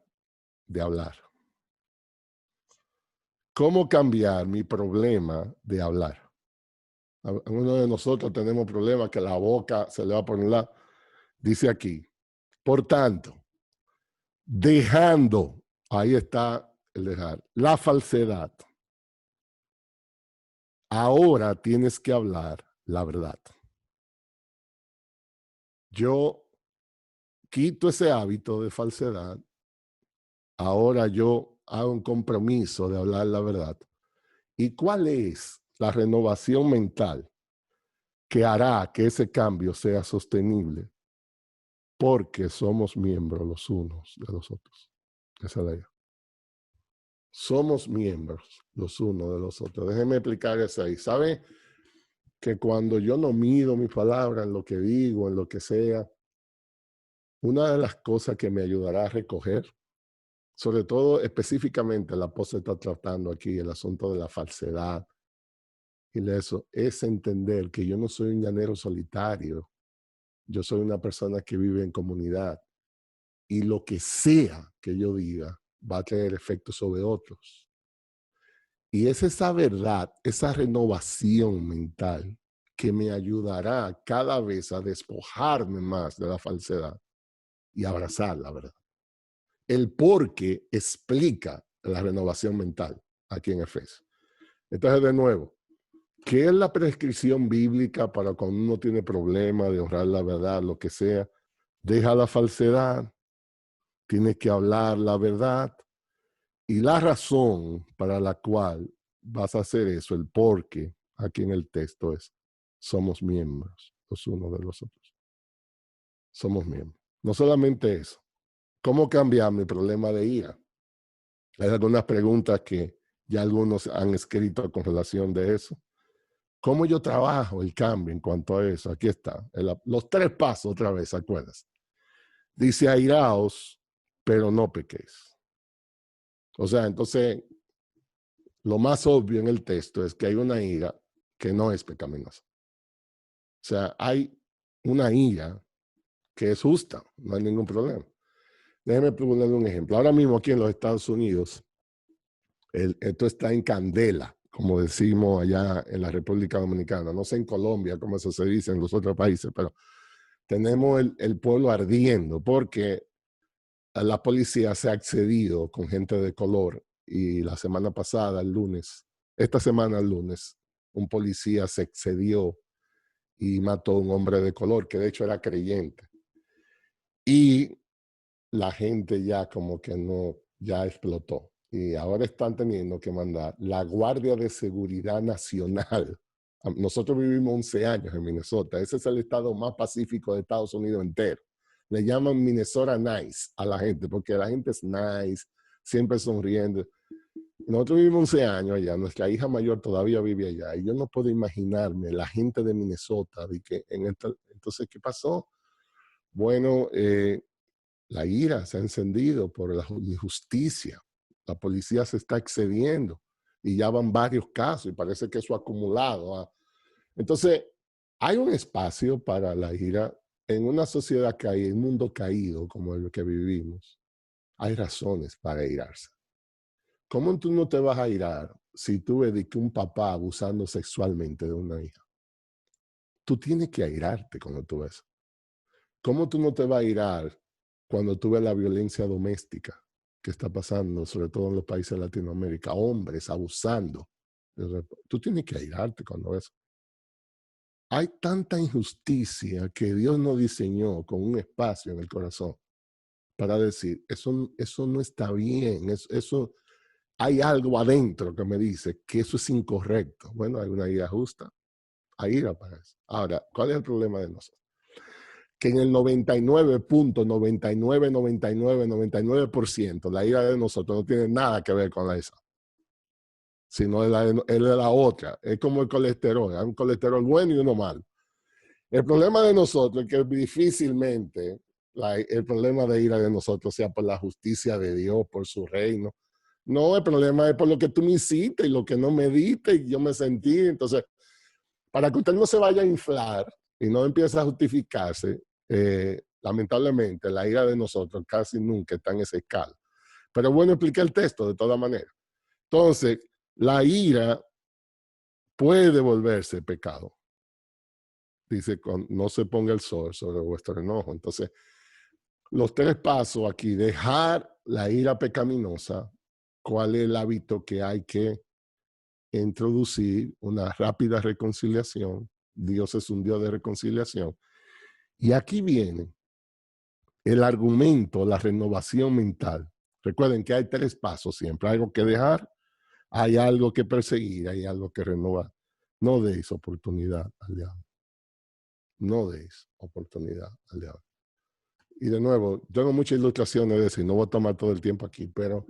de hablar? ¿Cómo cambiar mi problema de hablar? Algunos de nosotros tenemos problemas que la boca se le va por un lado. Dice aquí, por tanto, dejando, ahí está el dejar, la falsedad. Ahora tienes que hablar la verdad. Yo quito ese hábito de falsedad. Ahora yo hago un compromiso de hablar la verdad. ¿Y cuál es la renovación mental que hará que ese cambio sea sostenible? Porque somos miembros los unos de los otros. Esa es la idea. Somos miembros los unos de los otros. Déjenme explicar eso ahí. ¿Sabe que cuando yo no mido mis palabras en lo que digo, en lo que sea, una de las cosas que me ayudará a recoger, sobre todo específicamente el apóstol está tratando aquí el asunto de la falsedad y de eso, es entender que yo no soy un llanero solitario, yo soy una persona que vive en comunidad y lo que sea que yo diga va a tener efecto sobre otros. Y es esa verdad, esa renovación mental que me ayudará cada vez a despojarme más de la falsedad y abrazar la verdad. El por qué explica la renovación mental aquí en Efesios. Entonces, de nuevo, ¿qué es la prescripción bíblica para cuando uno tiene problema de honrar la verdad, lo que sea? Deja la falsedad, tienes que hablar la verdad. Y la razón para la cual vas a hacer eso, el por qué, aquí en el texto es, somos miembros los unos de los otros. Somos miembros. No solamente eso. ¿Cómo cambiar mi problema de ira? Hay algunas preguntas que ya algunos han escrito con relación de eso. ¿Cómo yo trabajo el cambio en cuanto a eso? Aquí está. Los 3 pasos otra vez, ¿acuerdas? Dice, airaos, pero no pequéis. O sea, entonces, lo más obvio en el texto es que hay una ira que no es pecaminosa. O sea, hay una ira que es justa, no hay ningún problema. Déjeme ponerle un ejemplo. Ahora mismo aquí en los Estados Unidos, esto está en candela, como decimos allá en la República Dominicana. No sé en Colombia cómo eso se dice en los otros países, pero tenemos el pueblo ardiendo porque la policía se ha accedido con gente de color y la semana pasada, el lunes, esta semana el lunes, un policía se excedió y mató a un hombre de color que de hecho era creyente. Y la gente ya como que no, ya explotó. Y ahora están teniendo que mandar la Guardia de Seguridad Nacional. Nosotros vivimos 11 años en Minnesota. Ese es el estado más pacífico de Estados Unidos entero. Le llaman Minnesota Nice a la gente, porque la gente es nice, siempre sonriendo. Nosotros vivimos 11 años allá, nuestra hija mayor todavía vive allá, y yo no puedo imaginarme la gente de Minnesota, de que entonces, ¿qué pasó? Bueno, la ira se ha encendido por la injusticia. La policía se está excediendo y ya van varios casos y parece que eso ha acumulado. Entonces, hay un espacio para la ira en una sociedad caída, en un mundo caído como el que vivimos. Hay razones para irarse. ¿Cómo tú no te vas a irar si tú ves que un papá abusando sexualmente de una hija? Tú tienes que airarte cuando tú ves. ¿Cómo tú no te vas a irar cuando tú ves la violencia doméstica que está pasando, sobre todo en los países de Latinoamérica? Hombres abusando. Tú tienes que airarte cuando ves. Hay tanta injusticia que Dios nos diseñó con un espacio en el corazón para decir, eso no está bien, eso hay algo adentro que me dice que eso es incorrecto. Bueno, hay una ira justa, hay ira para eso. Ahora, ¿cuál es el problema de nosotros? Que en el 99.999999% la ira de nosotros no tiene nada que ver con esa, sino es de la otra. Es como el colesterol, hay un colesterol bueno y uno malo. El problema de nosotros es que difícilmente el problema de ira de nosotros sea por la justicia de Dios, por su reino. No, el problema es por lo que tú me hiciste y lo que no me diste y yo me sentí. Entonces, para que usted no se vaya a inflar y no empiece a justificarse, lamentablemente la ira de nosotros casi nunca está en esa escala. Pero bueno, expliqué el texto de todas maneras. Entonces, la ira puede volverse pecado. Dice, no se ponga el sol sobre vuestro enojo. Entonces, los 3 pasos aquí, dejar la ira pecaminosa. ¿Cuál es el hábito que hay que introducir? Una rápida reconciliación. Dios es un Dios de reconciliación. Y aquí viene el argumento, la renovación mental. Recuerden que hay 3 pasos siempre. Hay algo que dejar, hay algo que perseguir, hay algo que renovar. No deis oportunidad al diablo. No deis oportunidad al diablo. Y de nuevo, tengo muchas ilustraciones de eso y no voy a tomar todo el tiempo aquí, pero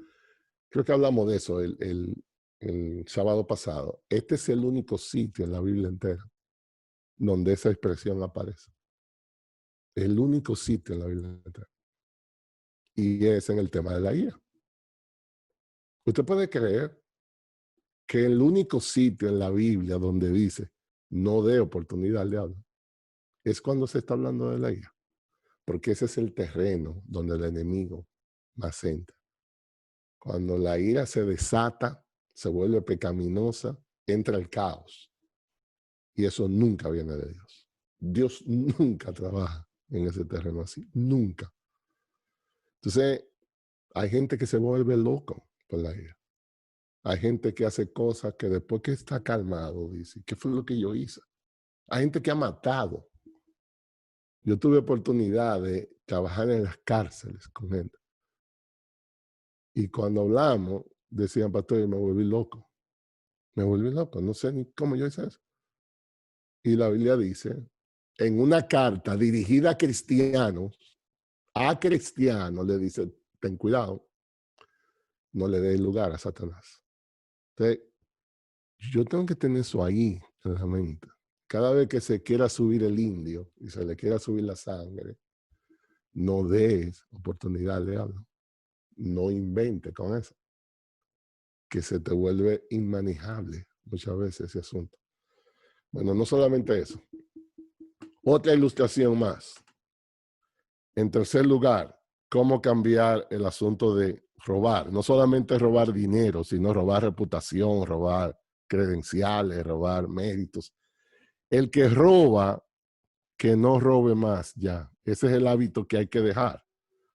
creo que hablamos de eso el sábado pasado. Este es el único sitio en la Biblia entera donde esa expresión aparece. El único sitio en la Biblia entera. Y es en el tema de la ira. Usted puede creer que el único sitio en la Biblia donde dice no dé oportunidad al diablo es cuando se está hablando de la ira. Porque ese es el terreno donde el enemigo más entra. Cuando la ira se desata, se vuelve pecaminosa, entra el caos. Y eso nunca viene de Dios. Dios nunca trabaja en ese terreno así. Nunca. Entonces, hay gente que se vuelve loco por la ira. Hay gente que hace cosas que después que está calmado, dice, ¿qué fue lo que yo hice? Hay gente que ha matado. Yo tuve oportunidad de trabajar en las cárceles con gente. Y cuando hablamos, decían, pastor, me volví loco. Me volví loco, no sé ni cómo yo hice eso. Y la Biblia dice, en una carta dirigida a cristianos le dice, ten cuidado, no le des lugar a Satanás. Entonces, yo tengo que tener eso ahí en la mente. Cada vez que se quiera subir el indio y se le quiera subir la sangre, no des oportunidad al diablo. No invente con eso. Que se te vuelve inmanejable muchas veces ese asunto. Bueno, no solamente eso. Otra ilustración más. En tercer lugar, cómo cambiar el asunto de robar. No solamente robar dinero, sino robar reputación, robar credenciales, robar méritos. El que roba, que no robe más ya. Ese es el hábito que hay que dejar.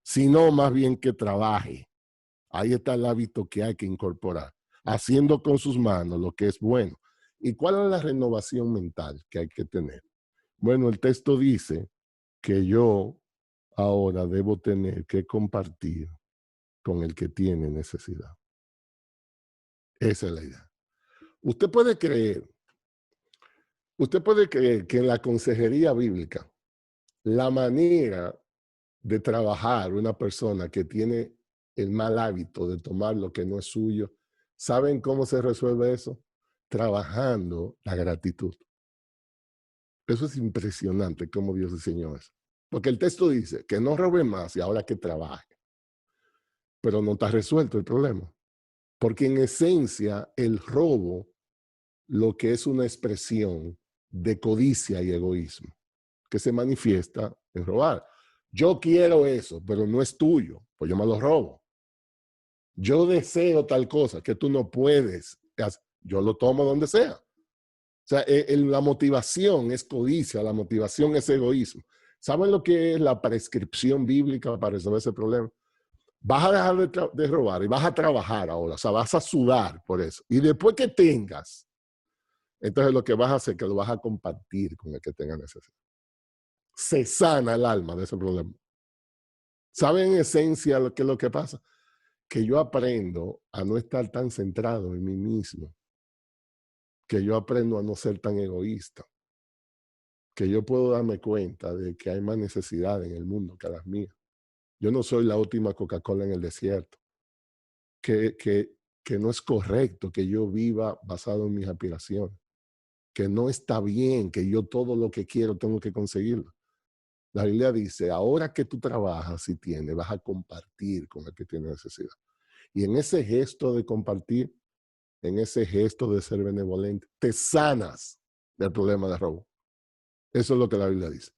Sino más bien que trabaje. Ahí está el hábito que hay que incorporar. Haciendo con sus manos lo que es bueno. ¿Y cuál es la renovación mental que hay que tener? Bueno, el texto dice que yo ahora debo tener que compartir con el que tiene necesidad. Esa es la idea. Usted puede creer que en la consejería bíblica, la manera de trabajar una persona que tiene el mal hábito de tomar lo que no es suyo, ¿saben cómo se resuelve eso? Trabajando la gratitud. Eso es impresionante cómo Dios diseñó eso. Porque el texto dice que no robe más y ahora que trabaje. Pero no está resuelto el problema. Porque en esencia el robo lo que es una expresión de codicia y egoísmo que se manifiesta en robar. Yo quiero eso, pero no es tuyo, pues yo me lo robo. Yo deseo tal cosa que tú no puedes, yo lo tomo donde sea. O sea, la motivación es codicia, la motivación es egoísmo. ¿Saben lo que es la prescripción bíblica para resolver ese problema? Vas a dejar de robar y vas a trabajar ahora, o sea, vas a sudar por eso. Y después que tengas, entonces lo que vas a hacer es que lo vas a compartir con el que tenga necesidad. Se sana el alma de ese problema. ¿Saben en esencia qué es lo que pasa? Que yo aprendo a no estar tan centrado en mí mismo, que yo aprendo a no ser tan egoísta, que yo puedo darme cuenta de que hay más necesidad en el mundo que las mías. Yo no soy la última Coca-Cola en el desierto, que no es correcto que yo viva basado en mis aspiraciones, que no está bien que yo todo lo que quiero tengo que conseguirlo. La Biblia dice, ahora que tú trabajas y tienes, vas a compartir con el que tiene necesidad. Y en ese gesto de compartir, en ese gesto de ser benevolente, te sanas del problema de robo. Eso es lo que la Biblia dice.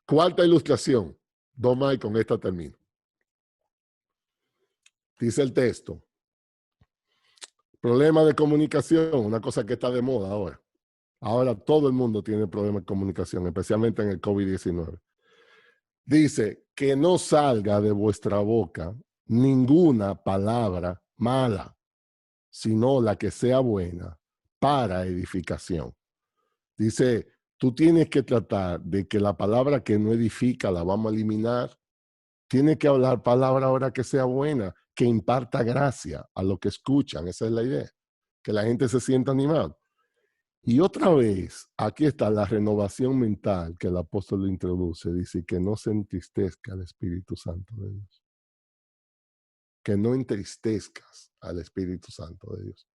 Cuarta ilustración. Toma y con esta termino. Dice el texto. Problema de comunicación, una cosa que está de moda ahora. Ahora todo el mundo tiene problemas de comunicación, especialmente en el COVID-19. Dice, que no salga de vuestra boca ninguna palabra mala, sino la que sea buena para edificación. Dice, tú tienes que tratar de que la palabra que no edifica la vamos a eliminar. Tienes que hablar palabra ahora que sea buena, que imparta gracia a lo que escuchan. Esa es la idea, que la gente se sienta animada. Y otra vez, aquí está la renovación mental que el apóstol introduce. Dice que no se entristezca al Espíritu Santo de Dios. Que no entristezcas al Espíritu Santo de Dios.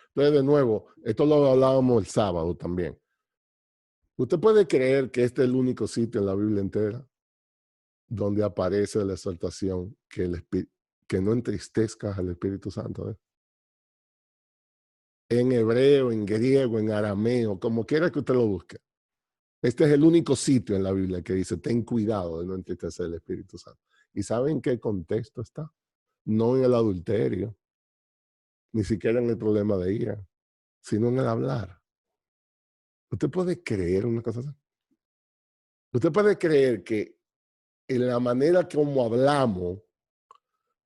Entonces, de nuevo, esto lo hablábamos el sábado también. ¿Usted puede creer que este es el único sitio en la Biblia entera donde aparece la exhortación que no entristezcas al Espíritu Santo? En hebreo, en griego, en arameo, como quiera que usted lo busque. Este es el único sitio en la Biblia que dice, ten cuidado de no entristecer al Espíritu Santo. ¿Y saben en qué contexto está? No en el adulterio, ni siquiera en el problema de ira, sino en el hablar. ¿Usted puede creer una cosa así? ¿Usted puede creer que en la manera como hablamos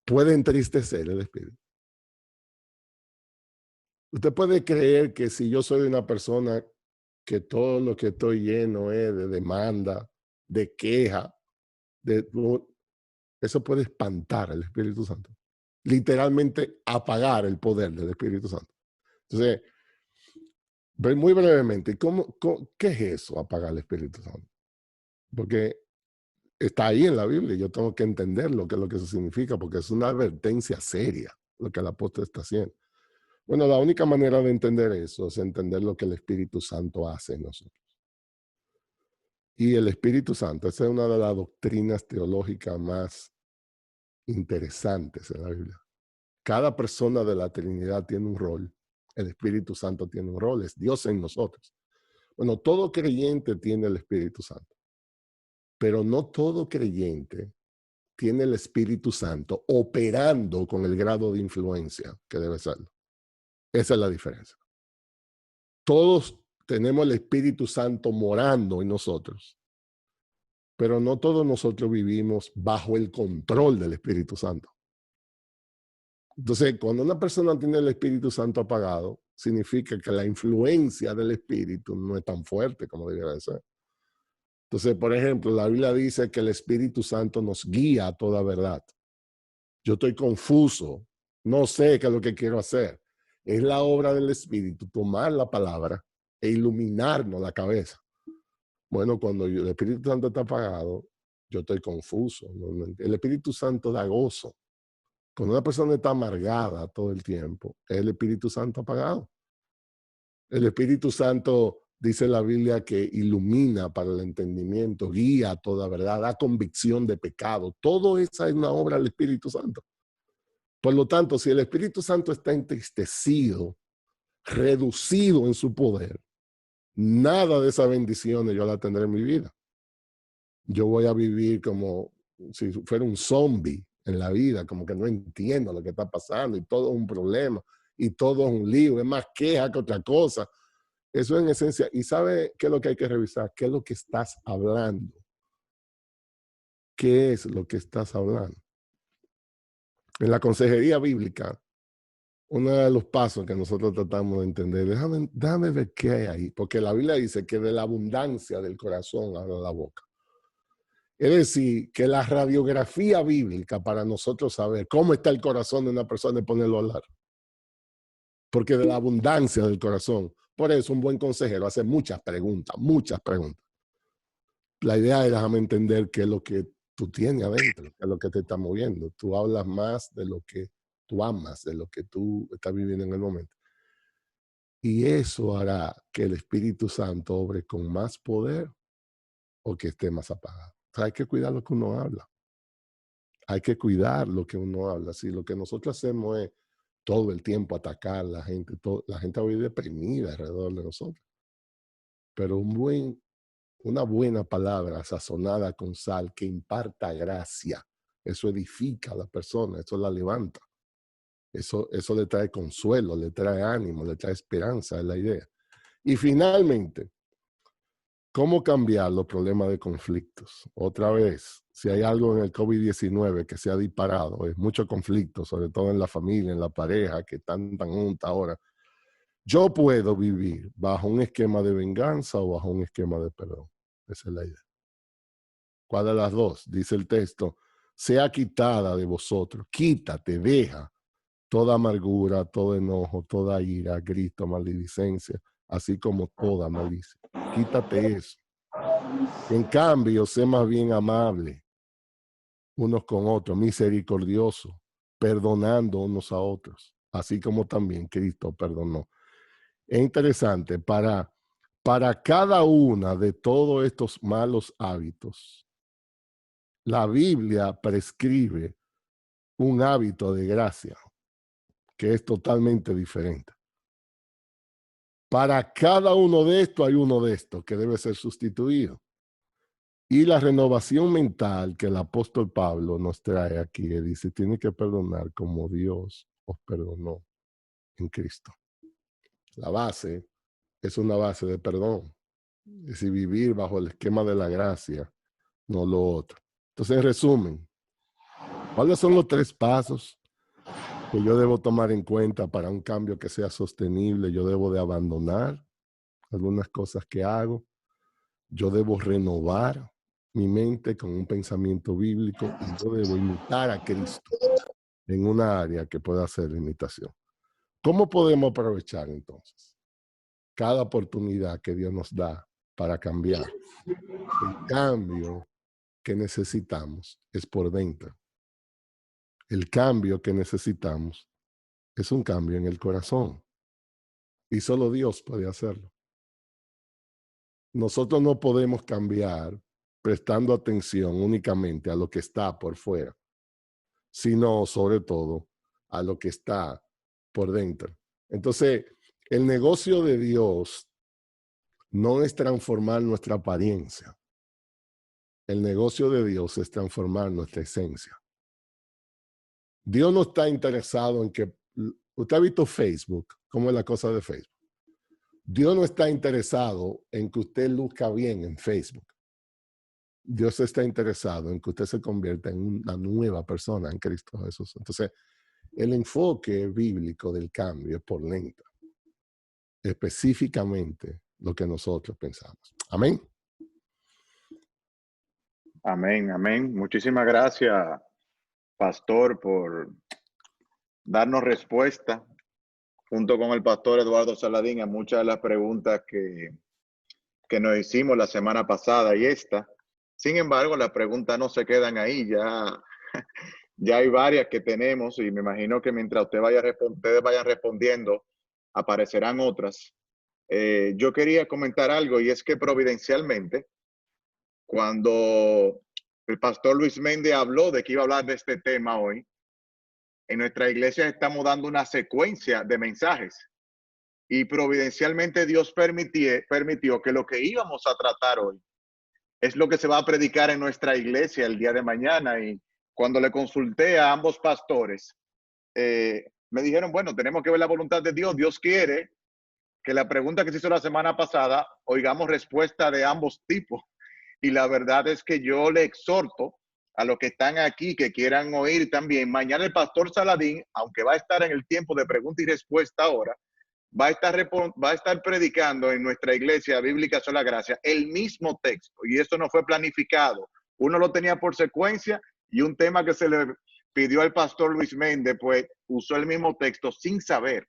puede entristecer el espíritu? ¿Usted puede creer que si yo soy una persona que todo lo que estoy lleno es de demanda, de queja, eso puede espantar al Espíritu Santo? Literalmente apagar el poder del Espíritu Santo. Entonces, muy brevemente, ¿qué es eso, apagar el Espíritu Santo? Porque está ahí en la Biblia y yo tengo que entender lo que es lo que eso significa, porque es una advertencia seria lo que el apóstol está haciendo. Bueno, la única manera de entender eso es entender lo que el Espíritu Santo hace en nosotros. Y el Espíritu Santo, esa es una de las doctrinas teológicas más interesantes en la Biblia. Cada persona de la Trinidad tiene un rol. El Espíritu Santo tiene un rol, es Dios en nosotros. Bueno, todo creyente tiene el Espíritu Santo, pero no todo creyente tiene el Espíritu Santo operando con el grado de influencia que debe serlo. Esa es la diferencia. Todos tenemos el Espíritu Santo morando en nosotros, pero no todos nosotros vivimos bajo el control del Espíritu Santo. Entonces, cuando una persona tiene el Espíritu Santo apagado, significa que la influencia del Espíritu no es tan fuerte como debería ser. Entonces, por ejemplo, la Biblia dice que el Espíritu Santo nos guía a toda verdad. Yo estoy confuso, no sé qué es lo que quiero hacer. Es la obra del Espíritu, tomar la palabra e iluminarnos la cabeza. Bueno, cuando el Espíritu Santo está apagado, yo estoy confuso. El Espíritu Santo da gozo. Cuando una persona está amargada todo el tiempo, es el Espíritu Santo apagado. El Espíritu Santo, dice la Biblia, que ilumina para el entendimiento, guía a toda verdad, da convicción de pecado. Todo eso es una obra del Espíritu Santo. Por lo tanto, si el Espíritu Santo está entristecido, reducido en su poder, nada de esas bendiciones yo la tendré en mi vida. Yo voy a vivir como si fuera un zombie en la vida, como que no entiendo lo que está pasando y todo es un problema y todo es un lío, es más queja que otra cosa. Eso en esencia. ¿Y sabe qué es lo que hay que revisar? ¿Qué es lo que estás hablando? ¿Qué es lo que estás hablando? En la consejería bíblica, uno de los pasos que nosotros tratamos de entender, déjame ver qué hay ahí, porque la Biblia dice que de la abundancia del corazón habla la boca. Es decir, que la radiografía bíblica para nosotros saber cómo está el corazón de una persona es ponerlo a hablar. Porque de la abundancia del corazón. Por eso un buen consejero hace muchas preguntas, muchas preguntas. La idea es déjame entender qué es lo que tú tienes adentro, qué es lo que te está moviendo. Tú hablas más de lo que tú amas, de lo que tú estás viviendo en el momento. Y eso hará que el Espíritu Santo obre con más poder o que esté más apagado. O sea, hay que cuidar lo que uno habla. Hay que cuidar lo que uno habla. Si lo que nosotros hacemos es todo el tiempo atacar a la gente, la gente va a ir deprimida alrededor de nosotros. Pero una buena palabra sazonada con sal que imparta gracia, eso edifica a la persona, eso la levanta. Eso le trae consuelo, le trae ánimo, le trae esperanza, es la idea. Y finalmente, ¿cómo cambiar los problemas de conflictos? Otra vez, si hay algo en el COVID-19 que se ha disparado, es mucho conflicto, sobre todo en la familia, en la pareja, que están tan juntas ahora. Yo puedo vivir bajo un esquema de venganza o bajo un esquema de perdón. Esa es la idea. ¿Cuál de las dos? Dice el texto, sea quitada de vosotros, quítate, deja toda amargura, todo enojo, toda ira, grito, maledicencia, así como toda malicia. Quítate eso. En cambio, sé más bien amable unos con otros, misericordioso, perdonando unos a otros, así como también Cristo perdonó. Es interesante, para cada una de todos estos malos hábitos, la Biblia prescribe un hábito de gracia que es totalmente diferente. Para cada uno de estos hay uno de estos que debe ser sustituido. Y la renovación mental que el apóstol Pablo nos trae aquí, dice, tiene que perdonar como Dios os perdonó en Cristo. La base es una base de perdón. Es decir, vivir bajo el esquema de la gracia, no lo otro. Entonces, en resumen, ¿cuáles son los 3 pasos que yo debo tomar en cuenta para un cambio que sea sostenible? Yo debo de abandonar algunas cosas que hago. Yo debo renovar mi mente con un pensamiento bíblico y yo debo imitar a Cristo en una área que pueda ser de imitación. ¿Cómo podemos aprovechar entonces cada oportunidad que Dios nos da para cambiar? El cambio que necesitamos es por dentro. El cambio que necesitamos es un cambio en el corazón. Y solo Dios puede hacerlo. Nosotros no podemos cambiar prestando atención únicamente a lo que está por fuera, sino sobre todo a lo que está por dentro. Entonces, el negocio de Dios no es transformar nuestra apariencia. El negocio de Dios es transformar nuestra esencia. Dios no está interesado en que... ¿Usted ha visto Facebook? ¿Cómo es la cosa de Facebook? Dios no está interesado en que usted luzca bien en Facebook. Dios está interesado en que usted se convierta en una nueva persona en Cristo Jesús. Entonces, el enfoque bíblico del cambio es por dentro. Específicamente lo que nosotros pensamos. Amén. Amén, amén. Muchísimas gracias, pastor, por darnos respuesta junto con el pastor Eduardo Saladín a muchas de las preguntas que nos hicimos la semana pasada y esta. Sin embargo, las preguntas no se quedan ahí, ya hay varias que tenemos y me imagino que mientras ustedes vayan respondiendo, aparecerán otras. Yo quería comentar algo y es que providencialmente, cuando el pastor Luis Méndez habló de que iba a hablar de este tema hoy, en nuestra iglesia estamos dando una secuencia de mensajes y providencialmente Dios permitió que lo que íbamos a tratar hoy es lo que se va a predicar en nuestra iglesia el día de mañana. Y cuando le consulté a ambos pastores, me dijeron, bueno, tenemos que ver la voluntad de Dios. Dios quiere que la pregunta que se hizo la semana pasada, oigamos respuesta de ambos tipos. Y la verdad es que yo le exhorto a los que están aquí, que quieran oír también. Mañana el pastor Saladín, aunque va a estar en el tiempo de pregunta y respuesta ahora, va a estar predicando en nuestra iglesia bíblica Sola Gracia el mismo texto. Y eso no fue planificado. Uno lo tenía por secuencia y un tema que se le pidió al pastor Luis Méndez, pues usó el mismo texto sin saber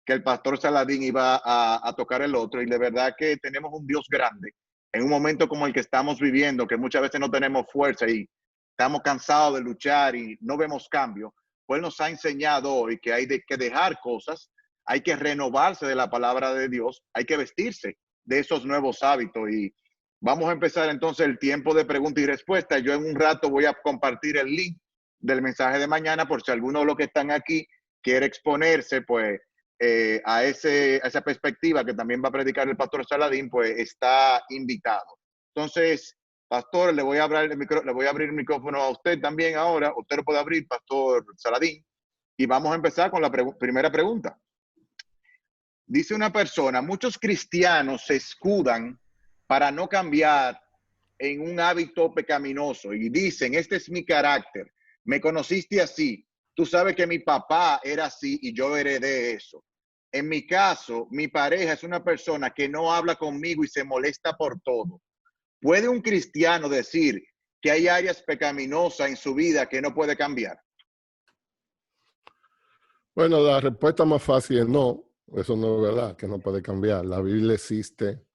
que el pastor Saladín iba a tocar el otro. Y de verdad que tenemos un Dios grande en un momento como el que estamos viviendo, que muchas veces no tenemos fuerza y estamos cansados de luchar y no vemos cambio. Pues nos ha enseñado hoy que hay que dejar cosas, hay que renovarse de la palabra de Dios, hay que vestirse de esos nuevos hábitos. Y vamos a empezar entonces el tiempo de pregunta y respuesta. Yo en un rato voy a compartir el link del mensaje de mañana por si alguno de los que están aquí quiere exponerse, pues a esa perspectiva que también va a predicar el pastor Saladín, pues está invitado. Entonces, pastor, le voy a abrir el micrófono a usted también ahora. Usted lo puede abrir, pastor Saladín. Y vamos a empezar con la primera pregunta. Dice una persona, muchos cristianos se escudan para no cambiar en un hábito pecaminoso y dicen, este es mi carácter, me conociste así, tú sabes que mi papá era así y yo heredé eso. En mi caso, mi pareja es una persona que no habla conmigo y se molesta por todo. ¿Puede un cristiano decir que hay áreas pecaminosas en su vida que no puede cambiar? Bueno, la respuesta más fácil es no. Eso no es verdad, que no puede cambiar. La Biblia existe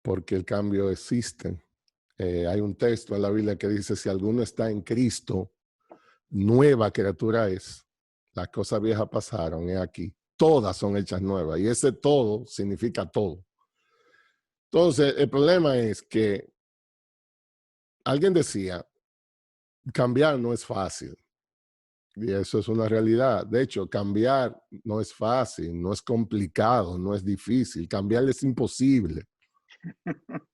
porque el cambio existe. Hay un texto en la Biblia que dice, si alguno está en Cristo, nueva criatura es. Las cosas viejas pasaron, es aquí. Todas son hechas nuevas. Y ese todo significa todo. Entonces, el problema es que alguien decía, cambiar no es fácil. Y eso es una realidad. De hecho, cambiar no es fácil, no es complicado, no es difícil. Cambiar es imposible.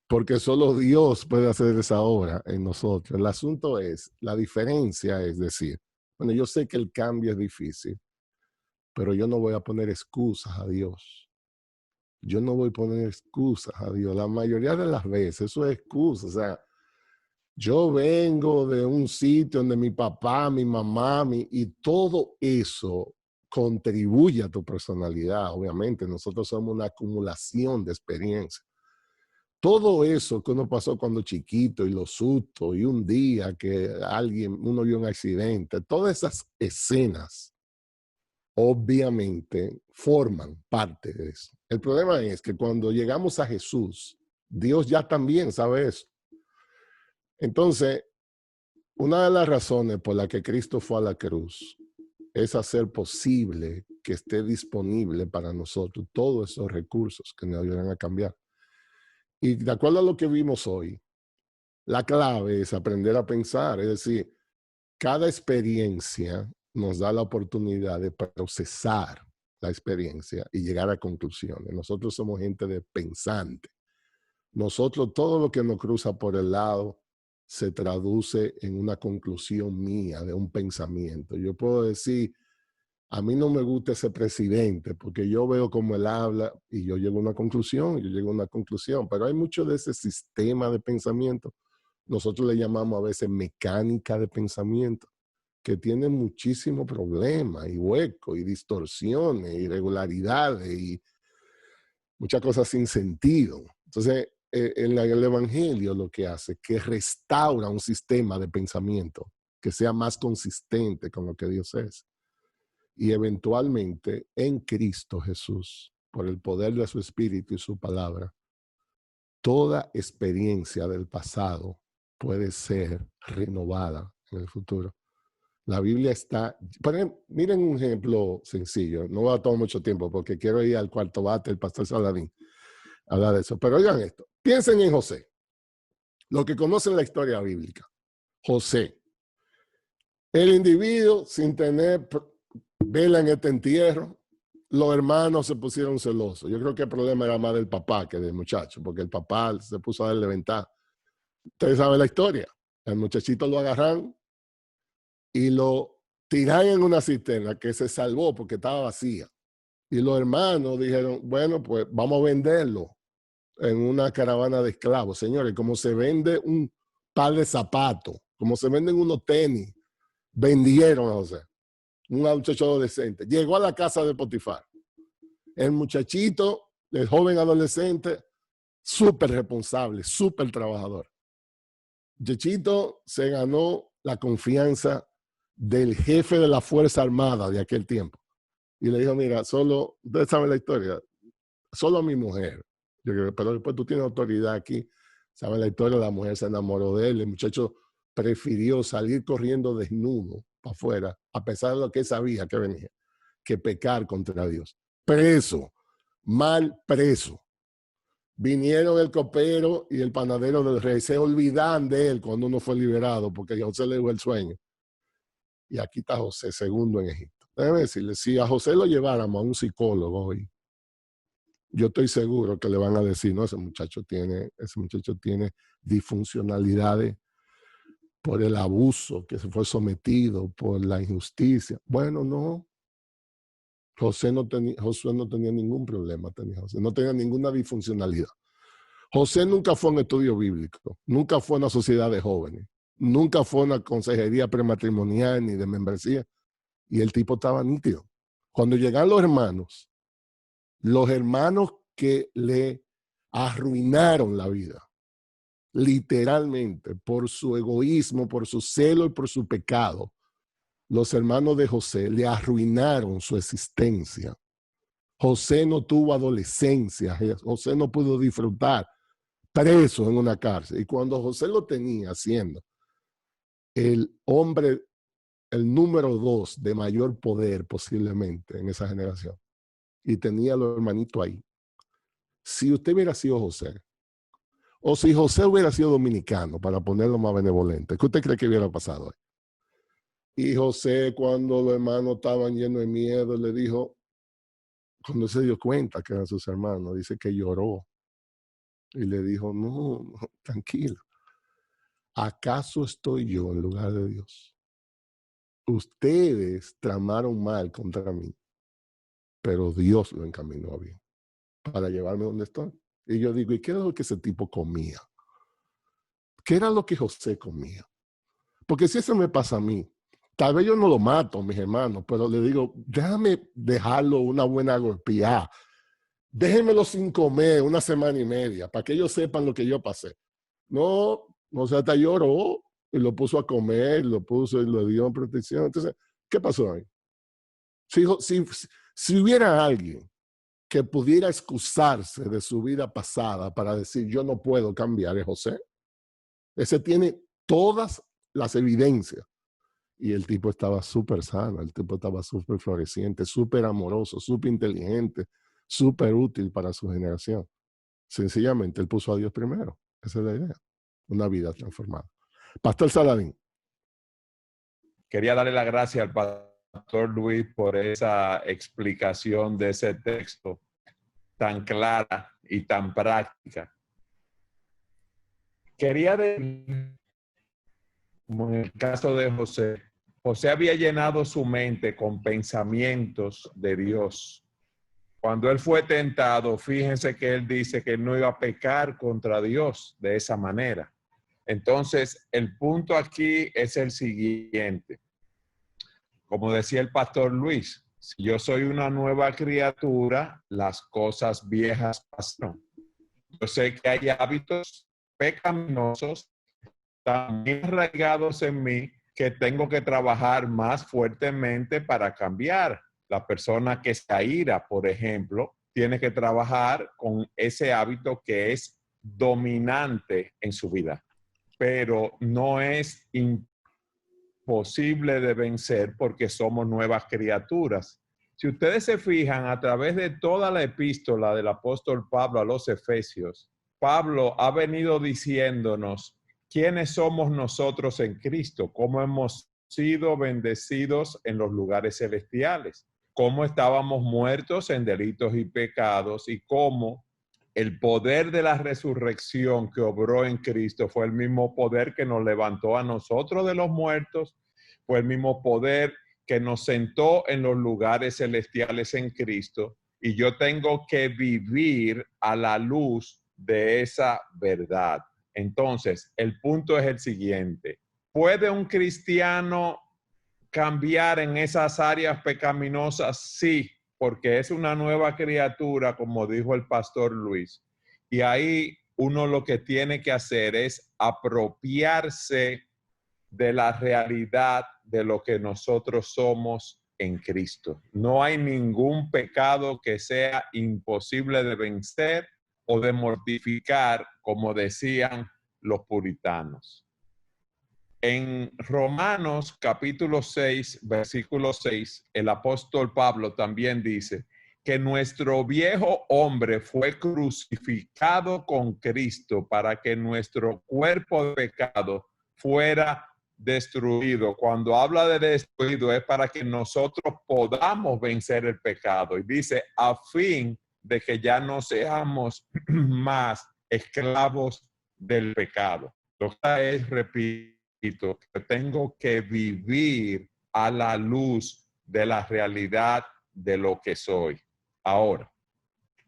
Porque solo Dios puede hacer esa obra en nosotros. El asunto es, la diferencia es decir, bueno, yo sé que el cambio es difícil, pero yo no voy a poner excusas a Dios. Yo no voy a poner excusas a Dios. La mayoría de las veces eso es excusa. O sea, yo vengo de un sitio donde mi papá, mi mamá, y todo eso contribuye a tu personalidad. Obviamente, nosotros somos una acumulación de experiencias. Todo eso que uno pasó cuando chiquito y los sustos y un día que uno vio un accidente, todas esas escenas obviamente forman parte de eso. El problema es que cuando llegamos a Jesús, Dios ya también sabe eso. Entonces, una de las razones por la que Cristo fue a la cruz es hacer posible que esté disponible para nosotros todos esos recursos que nos ayudan a cambiar. Y de acuerdo a lo que vimos hoy, la clave es aprender a pensar. Es decir, cada experiencia nos da la oportunidad de procesar la experiencia y llegar a conclusiones. Nosotros somos gente de pensante. Nosotros, todo lo que nos cruza por el lado se traduce en una conclusión mía, de un pensamiento. Yo puedo decir, a mí no me gusta ese presidente porque yo veo cómo él habla y yo llego a una conclusión, pero hay mucho de ese sistema de pensamiento, nosotros le llamamos a veces mecánica de pensamiento, que tiene muchísimos problemas y huecos y distorsiones, irregularidades y muchas cosas sin sentido. Entonces, el Evangelio lo que hace es que restaura un sistema de pensamiento que sea más consistente con lo que Dios es. Y eventualmente en Cristo Jesús, por el poder de su Espíritu y su palabra, toda experiencia del pasado puede ser renovada en el futuro. La Biblia está... Miren un ejemplo sencillo. No va a tomar mucho tiempo porque quiero ir al cuarto bate, el pastor Saladín, a hablar de eso. Pero oigan esto. Piensen en José. Los que conocen la historia bíblica. José. El individuo, sin tener vela en este entierro, los hermanos se pusieron celosos. Yo creo que el problema era más del papá que del muchacho, porque el papá se puso a darle ventaja. Ustedes saben la historia. El muchachito lo agarran y lo tiran en una cisterna que se salvó porque estaba vacía. Y los hermanos dijeron, bueno, pues vamos a venderlo en una caravana de esclavos. Señores, como se vende un par de zapatos, como se venden unos tenis, vendieron a José, un muchacho adolescente. Llegó a la casa de Potifar. El muchachito, el joven adolescente, súper responsable, súper trabajador. Muchachito se ganó la confianza del jefe de la Fuerza Armada de aquel tiempo. Y le dijo, mira, solo, ustedes saben la historia, solo a mi mujer. Yo creo, pero después tú tienes autoridad aquí. Saben la historia, la mujer se enamoró de él. El muchacho prefirió salir corriendo desnudo para afuera, a pesar de lo que sabía que venía, que pecar contra Dios. Preso, mal preso. Vinieron el copero y el panadero del rey. Se olvidan de él cuando uno fue liberado, porque José le dio el sueño. Y aquí está José, segundo en Egipto. Déjeme decirle, si a José lo lleváramos a un psicólogo hoy, yo estoy seguro que le van a decir, no, ese muchacho tiene disfuncionalidades por el abuso que se fue sometido, por la injusticia. Bueno, no. Josué no tenía ningún problema, no tenía ninguna disfuncionalidad. José nunca fue a un estudio bíblico, nunca fue a una sociedad de jóvenes, nunca fue a una consejería prematrimonial ni de membresía, y el tipo estaba nítido. Cuando llegan los hermanos que le arruinaron la vida, literalmente, por su egoísmo, por su celo y por su pecado, los hermanos de José le arruinaron su existencia. José no tuvo adolescencia, José no pudo disfrutar, preso en una cárcel. Y cuando José lo tenía siendo el hombre, el número 2 de mayor poder posiblemente en esa generación, y tenía a los hermanitos ahí, si usted hubiera sido José, o si José hubiera sido dominicano, para ponerlo más benevolente, ¿qué usted cree que hubiera pasado hoy? Y José, cuando los hermanos estaban llenos de miedo, le dijo, cuando se dio cuenta que eran sus hermanos, dice que lloró. Y le dijo, no, tranquilo. ¿Acaso estoy yo en lugar de Dios? Ustedes tramaron mal contra mí, pero Dios lo encaminó a bien para llevarme donde estoy. Y yo digo, ¿y qué era lo que ese tipo comía? ¿Qué era lo que José comía? Porque si eso me pasa a mí, tal vez yo no lo mato, mis hermanos, pero le digo, déjame dejarlo una buena golpeada. Déjenmelo sin comer una semana y media para que ellos sepan lo que yo pasé. No, o sea, hasta lloró y lo puso a comer, lo puso y le dio protección. Entonces, ¿qué pasó ahí? Si hubiera alguien que pudiera excusarse de su vida pasada para decir yo no puedo cambiar, es José. Ese tiene todas las evidencias. Y el tipo estaba súper sano, el tipo estaba súper floreciente, súper amoroso, súper inteligente, súper útil para su generación. Sencillamente, él puso a Dios primero. Esa es la idea. Una vida transformada. Pastor Saladín. Quería darle las gracias al pastor Luis por esa explicación de ese texto tan clara y tan práctica. Quería decir, como en el caso de José, José había llenado su mente con pensamientos de Dios. Cuando él fue tentado, fíjense que él dice que él no iba a pecar contra Dios de esa manera. Entonces, el punto aquí es el siguiente. Como decía el pastor Luis, si yo soy una nueva criatura, las cosas viejas pasaron. Yo sé que hay hábitos pecaminosos también arraigados en mí que tengo que trabajar más fuertemente para cambiar. La persona que se aira, por ejemplo, tiene que trabajar con ese hábito que es dominante en su vida. pero no es imposible de vencer porque somos nuevas criaturas. Si ustedes se fijan, a través de toda la epístola del apóstol Pablo a los Efesios, Pablo ha venido diciéndonos quiénes somos nosotros en Cristo, cómo hemos sido bendecidos en los lugares celestiales, cómo estábamos muertos en delitos y pecados y cómo el poder de la resurrección que obró en Cristo fue el mismo poder que nos levantó a nosotros de los muertos, fue el mismo poder que nos sentó en los lugares celestiales en Cristo, y yo tengo que vivir a la luz de esa verdad. Entonces, el punto es el siguiente: ¿puede un cristiano cambiar en esas áreas pecaminosas? Sí, porque es una nueva criatura, como dijo el pastor Luis. Y ahí uno lo que tiene que hacer es apropiarse de la realidad de lo que nosotros somos en Cristo. No hay ningún pecado que sea imposible de vencer o de mortificar, como decían los puritanos. En Romanos capítulo 6, versículo 6, el apóstol Pablo también dice que nuestro viejo hombre fue crucificado con Cristo para que nuestro cuerpo de pecado fuera destruido. Cuando habla de destruido es para que nosotros podamos vencer el pecado. Y dice, a fin de que ya no seamos más esclavos del pecado. Lo que es, repito, que tengo que vivir a la luz de la realidad de lo que soy. Ahora,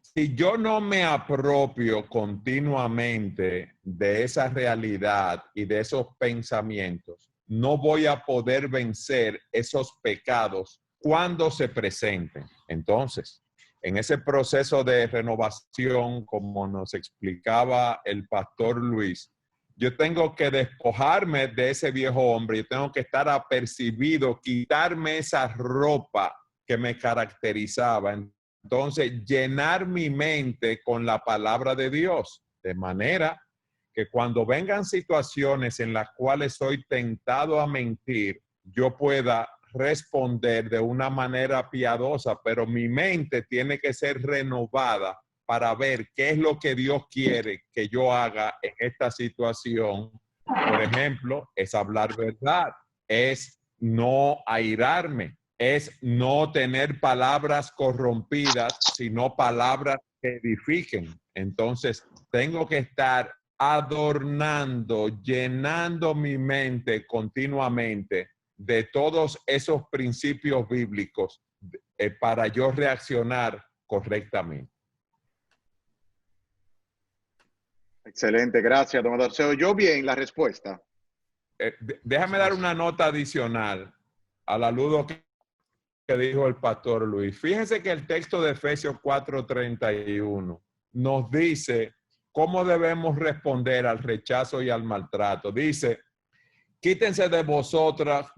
si yo no me apropio continuamente de esa realidad y de esos pensamientos, no voy a poder vencer esos pecados cuando se presenten. Entonces, en ese proceso de renovación, como nos explicaba el pastor Luis, yo tengo que despojarme de ese viejo hombre, yo tengo que estar apercibido, quitarme esa ropa que me caracterizaba. Entonces, llenar mi mente con la palabra de Dios, de manera que cuando vengan situaciones en las cuales soy tentado a mentir, yo pueda responder de una manera piadosa, pero mi mente tiene que ser renovada para ver qué es lo que Dios quiere que yo haga en esta situación. Por ejemplo, es hablar verdad, es no airarme, es no tener palabras corrompidas, sino palabras que edifiquen. Entonces, tengo que estar adornando, llenando mi mente continuamente de todos esos principios bíblicos para yo reaccionar correctamente. Excelente, gracias, don Eduardo. ¿Se oyó bien la respuesta? Déjame dar una nota adicional a la luz que dijo el pastor Luis. Fíjense que el texto de Efesios 4:31 nos dice cómo debemos responder al rechazo y al maltrato. Dice, quítense de vosotros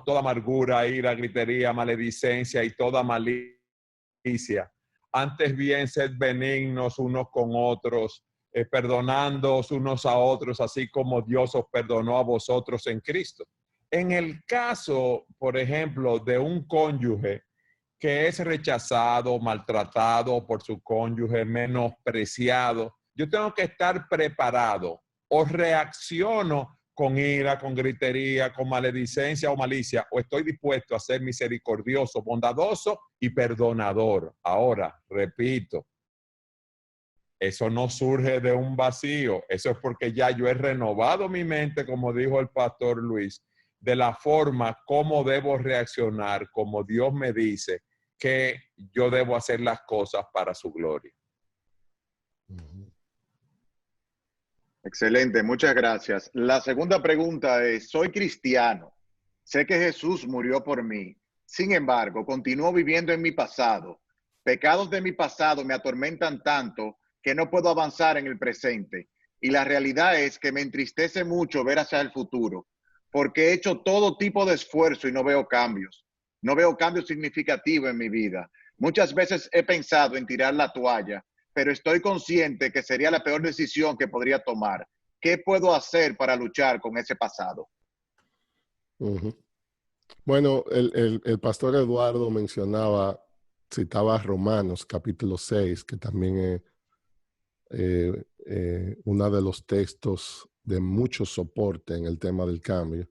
toda amargura, ira, gritería, maledicencia y toda malicia. Antes bien, sed benignos unos con otros, perdonándoos unos a otros, así como Dios os perdonó a vosotros en Cristo. En el caso, por ejemplo, de un cónyuge que es rechazado, maltratado por su cónyuge, menospreciado, yo tengo que estar preparado. O reacciono con ira, con gritería, con maledicencia o malicia, o estoy dispuesto a ser misericordioso, bondadoso y perdonador. Ahora, repito, eso no surge de un vacío, eso es porque ya yo he renovado mi mente, como dijo el pastor Luis, de la forma como debo reaccionar, como Dios me dice que yo debo hacer las cosas para su gloria. Excelente, muchas gracias. La segunda pregunta es, soy cristiano, sé que Jesús murió por mí, sin embargo, continúo viviendo en mi pasado. Pecados de mi pasado me atormentan tanto que no puedo avanzar en el presente. Y la realidad es que me entristece mucho ver hacia el futuro, porque he hecho todo tipo de esfuerzo y no veo cambios. No veo cambios significativos en mi vida. Muchas veces he pensado en tirar la toalla, pero estoy consciente que sería la peor decisión que podría tomar. ¿qué puedo hacer para luchar con ese pasado? Ujú. Bueno, el pastor Eduardo citaba Romanos capítulo 6, que también es uno de los textos de mucho soporte en el tema del cambio.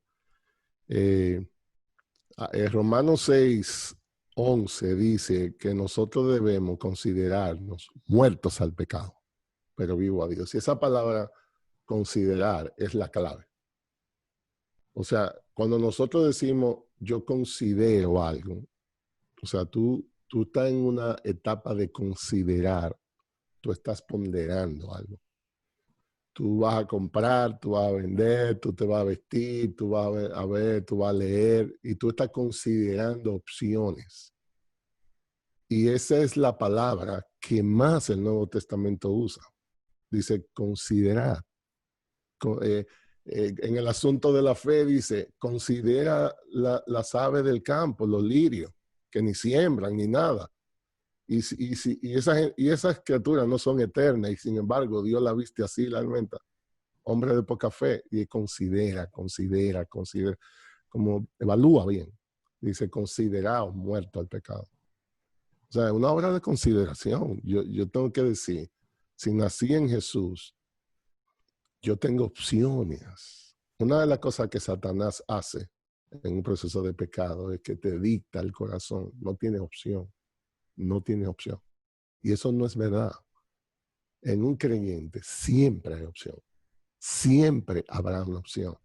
Romanos 6:11 dice que nosotros debemos considerarnos muertos al pecado, pero vivo a Dios. Y esa palabra considerar es la clave. O sea, cuando nosotros decimos yo considero algo, o sea, tú estás en una etapa de considerar, tú estás ponderando algo. Tú vas a comprar, tú vas a vender, tú te vas a vestir, tú vas a ver, tú vas a leer y tú estás considerando opciones. Y esa es la palabra que más el Nuevo Testamento usa. Dice considerar. En el asunto de la fe dice, considera las aves del campo, los lirios, que ni siembran ni nada. Y esas criaturas no son eternas y sin embargo Dios la viste así, la alimenta. Hombre de poca fe, y considera, como evalúa bien. Dice, consideraos muerto al pecado. O sea, una obra de consideración. Yo tengo que decir, si nací en Jesús, yo tengo opciones. Una de las cosas que Satanás hace en un proceso de pecado es que te dicta el corazón. No tienes opción. No tienes opción. Y eso no es verdad. En un creyente siempre hay opción. Siempre habrá una opción.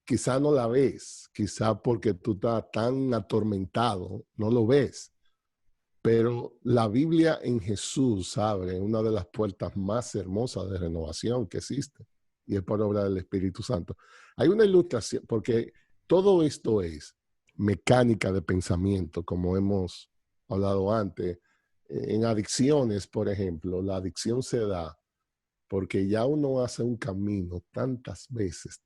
Quizá no la ves, quizá porque tú estás tan atormentado, no lo ves. Pero la Biblia en Jesús abre una de las puertas más hermosas de renovación que existe, y es por obra del Espíritu Santo. Hay una ilustración, porque todo esto es mecánica de pensamiento, como hemos hablado antes. En adicciones, por ejemplo, la adicción se da porque ya uno hace un camino tantas veces,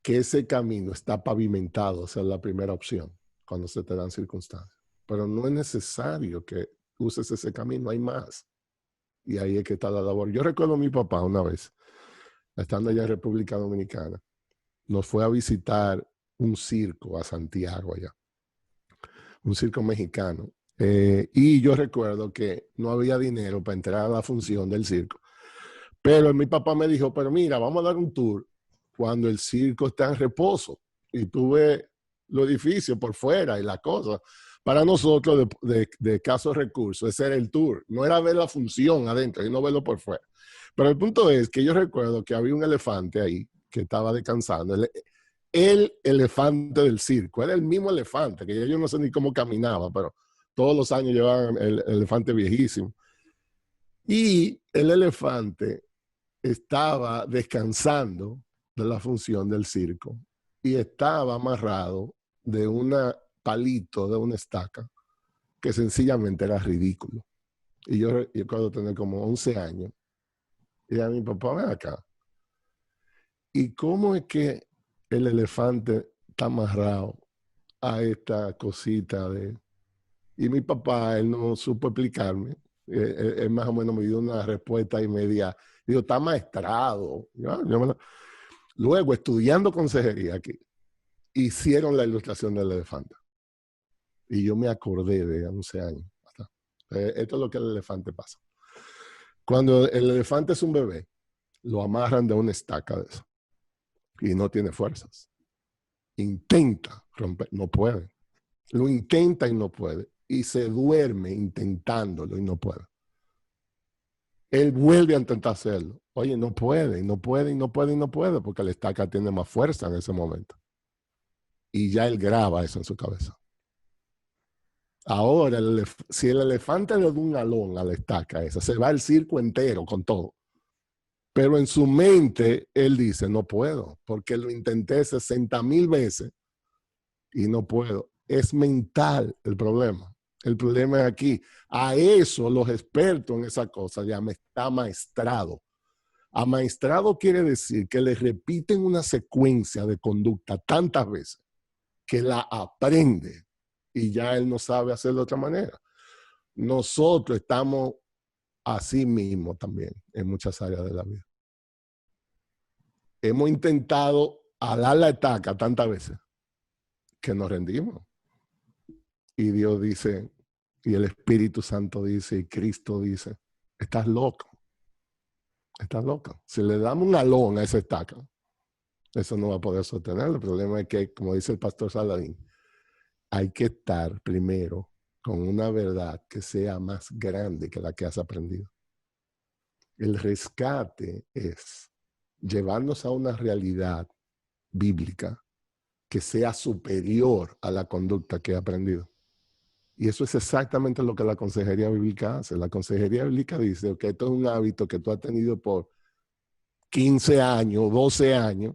que ese camino está pavimentado. Esa es la primera opción cuando se te dan circunstancias. Pero no es necesario que uses ese camino, hay más. Y ahí es que está la labor. Yo recuerdo a mi papá una vez, estando allá en República Dominicana, nos fue a visitar un circo a Santiago allá, un circo mexicano. Y yo recuerdo que no había dinero para entrar a la función del circo. Pero mi papá me dijo, pero mira, vamos a dar un tour cuando el circo está en reposo y tú ves los edificios por fuera y la cosa. Para nosotros, de escasos recursos, ese era el tour. No era ver la función adentro y no verlo por fuera. Pero el punto es que yo recuerdo que había un elefante ahí que estaba descansando. El elefante del circo. Era el mismo elefante, que yo no sé ni cómo caminaba, pero todos los años llevaban el elefante viejísimo. Y el elefante estaba descansando de la función del circo y estaba amarrado de un palito, de una estaca, que sencillamente era ridículo. Y yo recuerdo tener como 11 años. Y a mi papá, ven acá. ¿Y cómo es que el elefante está amarrado a esta cosita de...? Y mi papá, él no supo explicarme. Él más o menos me dio una respuesta y media. Digo, está maestrado. Luego, estudiando consejería aquí, hicieron la ilustración del elefante. Y yo me acordé de 11 años. Esto es lo que el elefante pasa. Cuando el elefante es un bebé, lo amarran de una estaca de eso. Y no tiene fuerzas. Intenta romper, no puede. Lo intenta y no puede. Y se duerme intentándolo y no puede. Él vuelve a intentar hacerlo. Oye, no puede, porque la estaca tiene más fuerza en ese momento. Y ya él graba eso en su cabeza. Ahora, si el elefante le da un galón a la estaca esa, se va el circo entero con todo. Pero en su mente, él dice, no puedo, porque lo intenté 60,000 veces y no puedo. Es mental el problema. El problema es aquí. A eso los expertos en esa cosa ya está maestrado. Amaestrado quiere decir que le repiten una secuencia de conducta tantas veces que la aprende y ya él no sabe hacerlo de otra manera. Nosotros estamos a sí mismo también en muchas áreas de la vida. Hemos intentado alar la estaca tantas veces que nos rendimos. Y Dios dice, y el Espíritu Santo dice, y Cristo dice, estás loco. Estás loco. Si le damos un alón a esa estaca, eso no va a poder sostenerlo. El problema es que, como dice el pastor Saladín, hay que estar primero con una verdad que sea más grande que la que has aprendido. El rescate es llevarnos a una realidad bíblica que sea superior a la conducta que he aprendido. Y eso es exactamente lo que la consejería bíblica hace. La consejería bíblica dice que esto es un hábito que tú has tenido por 15 años, 12 años,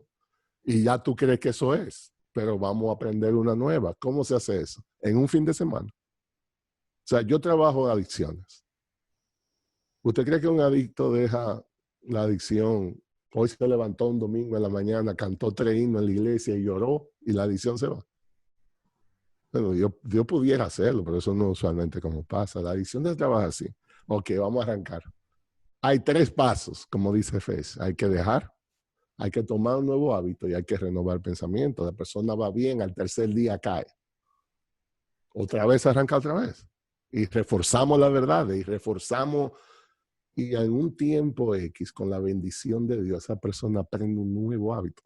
y ya tú crees que eso es, pero vamos a aprender una nueva. ¿Cómo se hace eso? En un fin de semana. O sea, yo trabajo adicciones. ¿Usted cree que un adicto deja la adicción? Hoy se levantó un domingo en la mañana, cantó 3 himnos en la iglesia y lloró y la adicción se va. Bueno, Dios pudiera hacerlo, pero eso no usualmente como pasa. La adicción no trabaja así. Ok, vamos a arrancar. Hay 3 pasos, como dice Fez. Hay que dejar, hay que tomar un nuevo hábito y hay que renovar el pensamiento. La persona va bien, al tercer día cae. Otra vez arranca otra vez. Y reforzamos la verdad y reforzamos. Y en un tiempo X, con la bendición de Dios, esa persona aprende un nuevo hábito.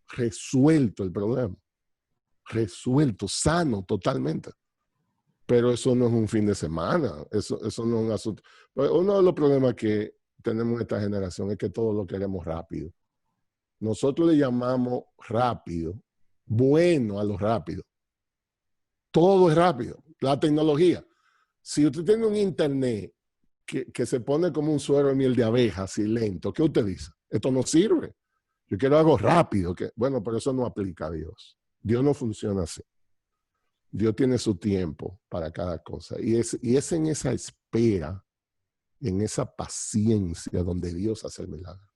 Resuelto el problema. Resuelto, sano totalmente. Pero eso no es un fin de semana. Eso no es un asunto. Uno de los problemas que tenemos en esta generación es que todo lo queremos rápido. Nosotros le llamamos rápido, bueno a lo rápido. Todo es rápido. La tecnología. Si usted tiene un internet que se pone como un suero de miel de abeja, así lento, ¿qué usted dice? Esto no sirve. Yo quiero algo rápido. Bueno, pero eso no aplica a Dios. Dios no funciona así. Dios tiene su tiempo para cada cosa. Y es en esa espera, en esa paciencia donde Dios hace el milagro.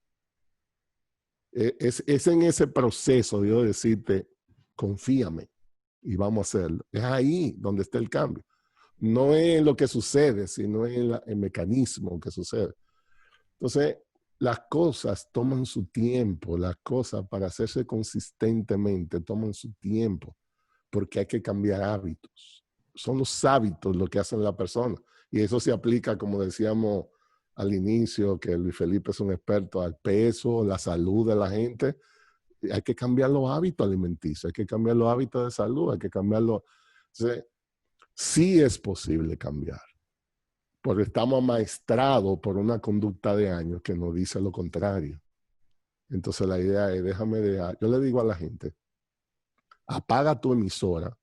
Es en ese proceso de Dios decirte, confíame y vamos a hacerlo. Es ahí donde está el cambio. No es lo que sucede, sino en el mecanismo que sucede. Entonces, las cosas toman su tiempo, las cosas para hacerse consistentemente toman su tiempo, porque hay que cambiar hábitos. Son los hábitos lo que hacen la persona. Y eso se aplica, como decíamos al inicio, que Luis Felipe es un experto, al peso, la salud de la gente. Hay que cambiar los hábitos alimenticios, hay que cambiar los hábitos de salud, hay que cambiarlo. Entonces, sí es posible cambiar, porque estamos amaestrados por una conducta de años que nos dice lo contrario. Entonces la idea es, yo le digo a la gente, apaga tu emisora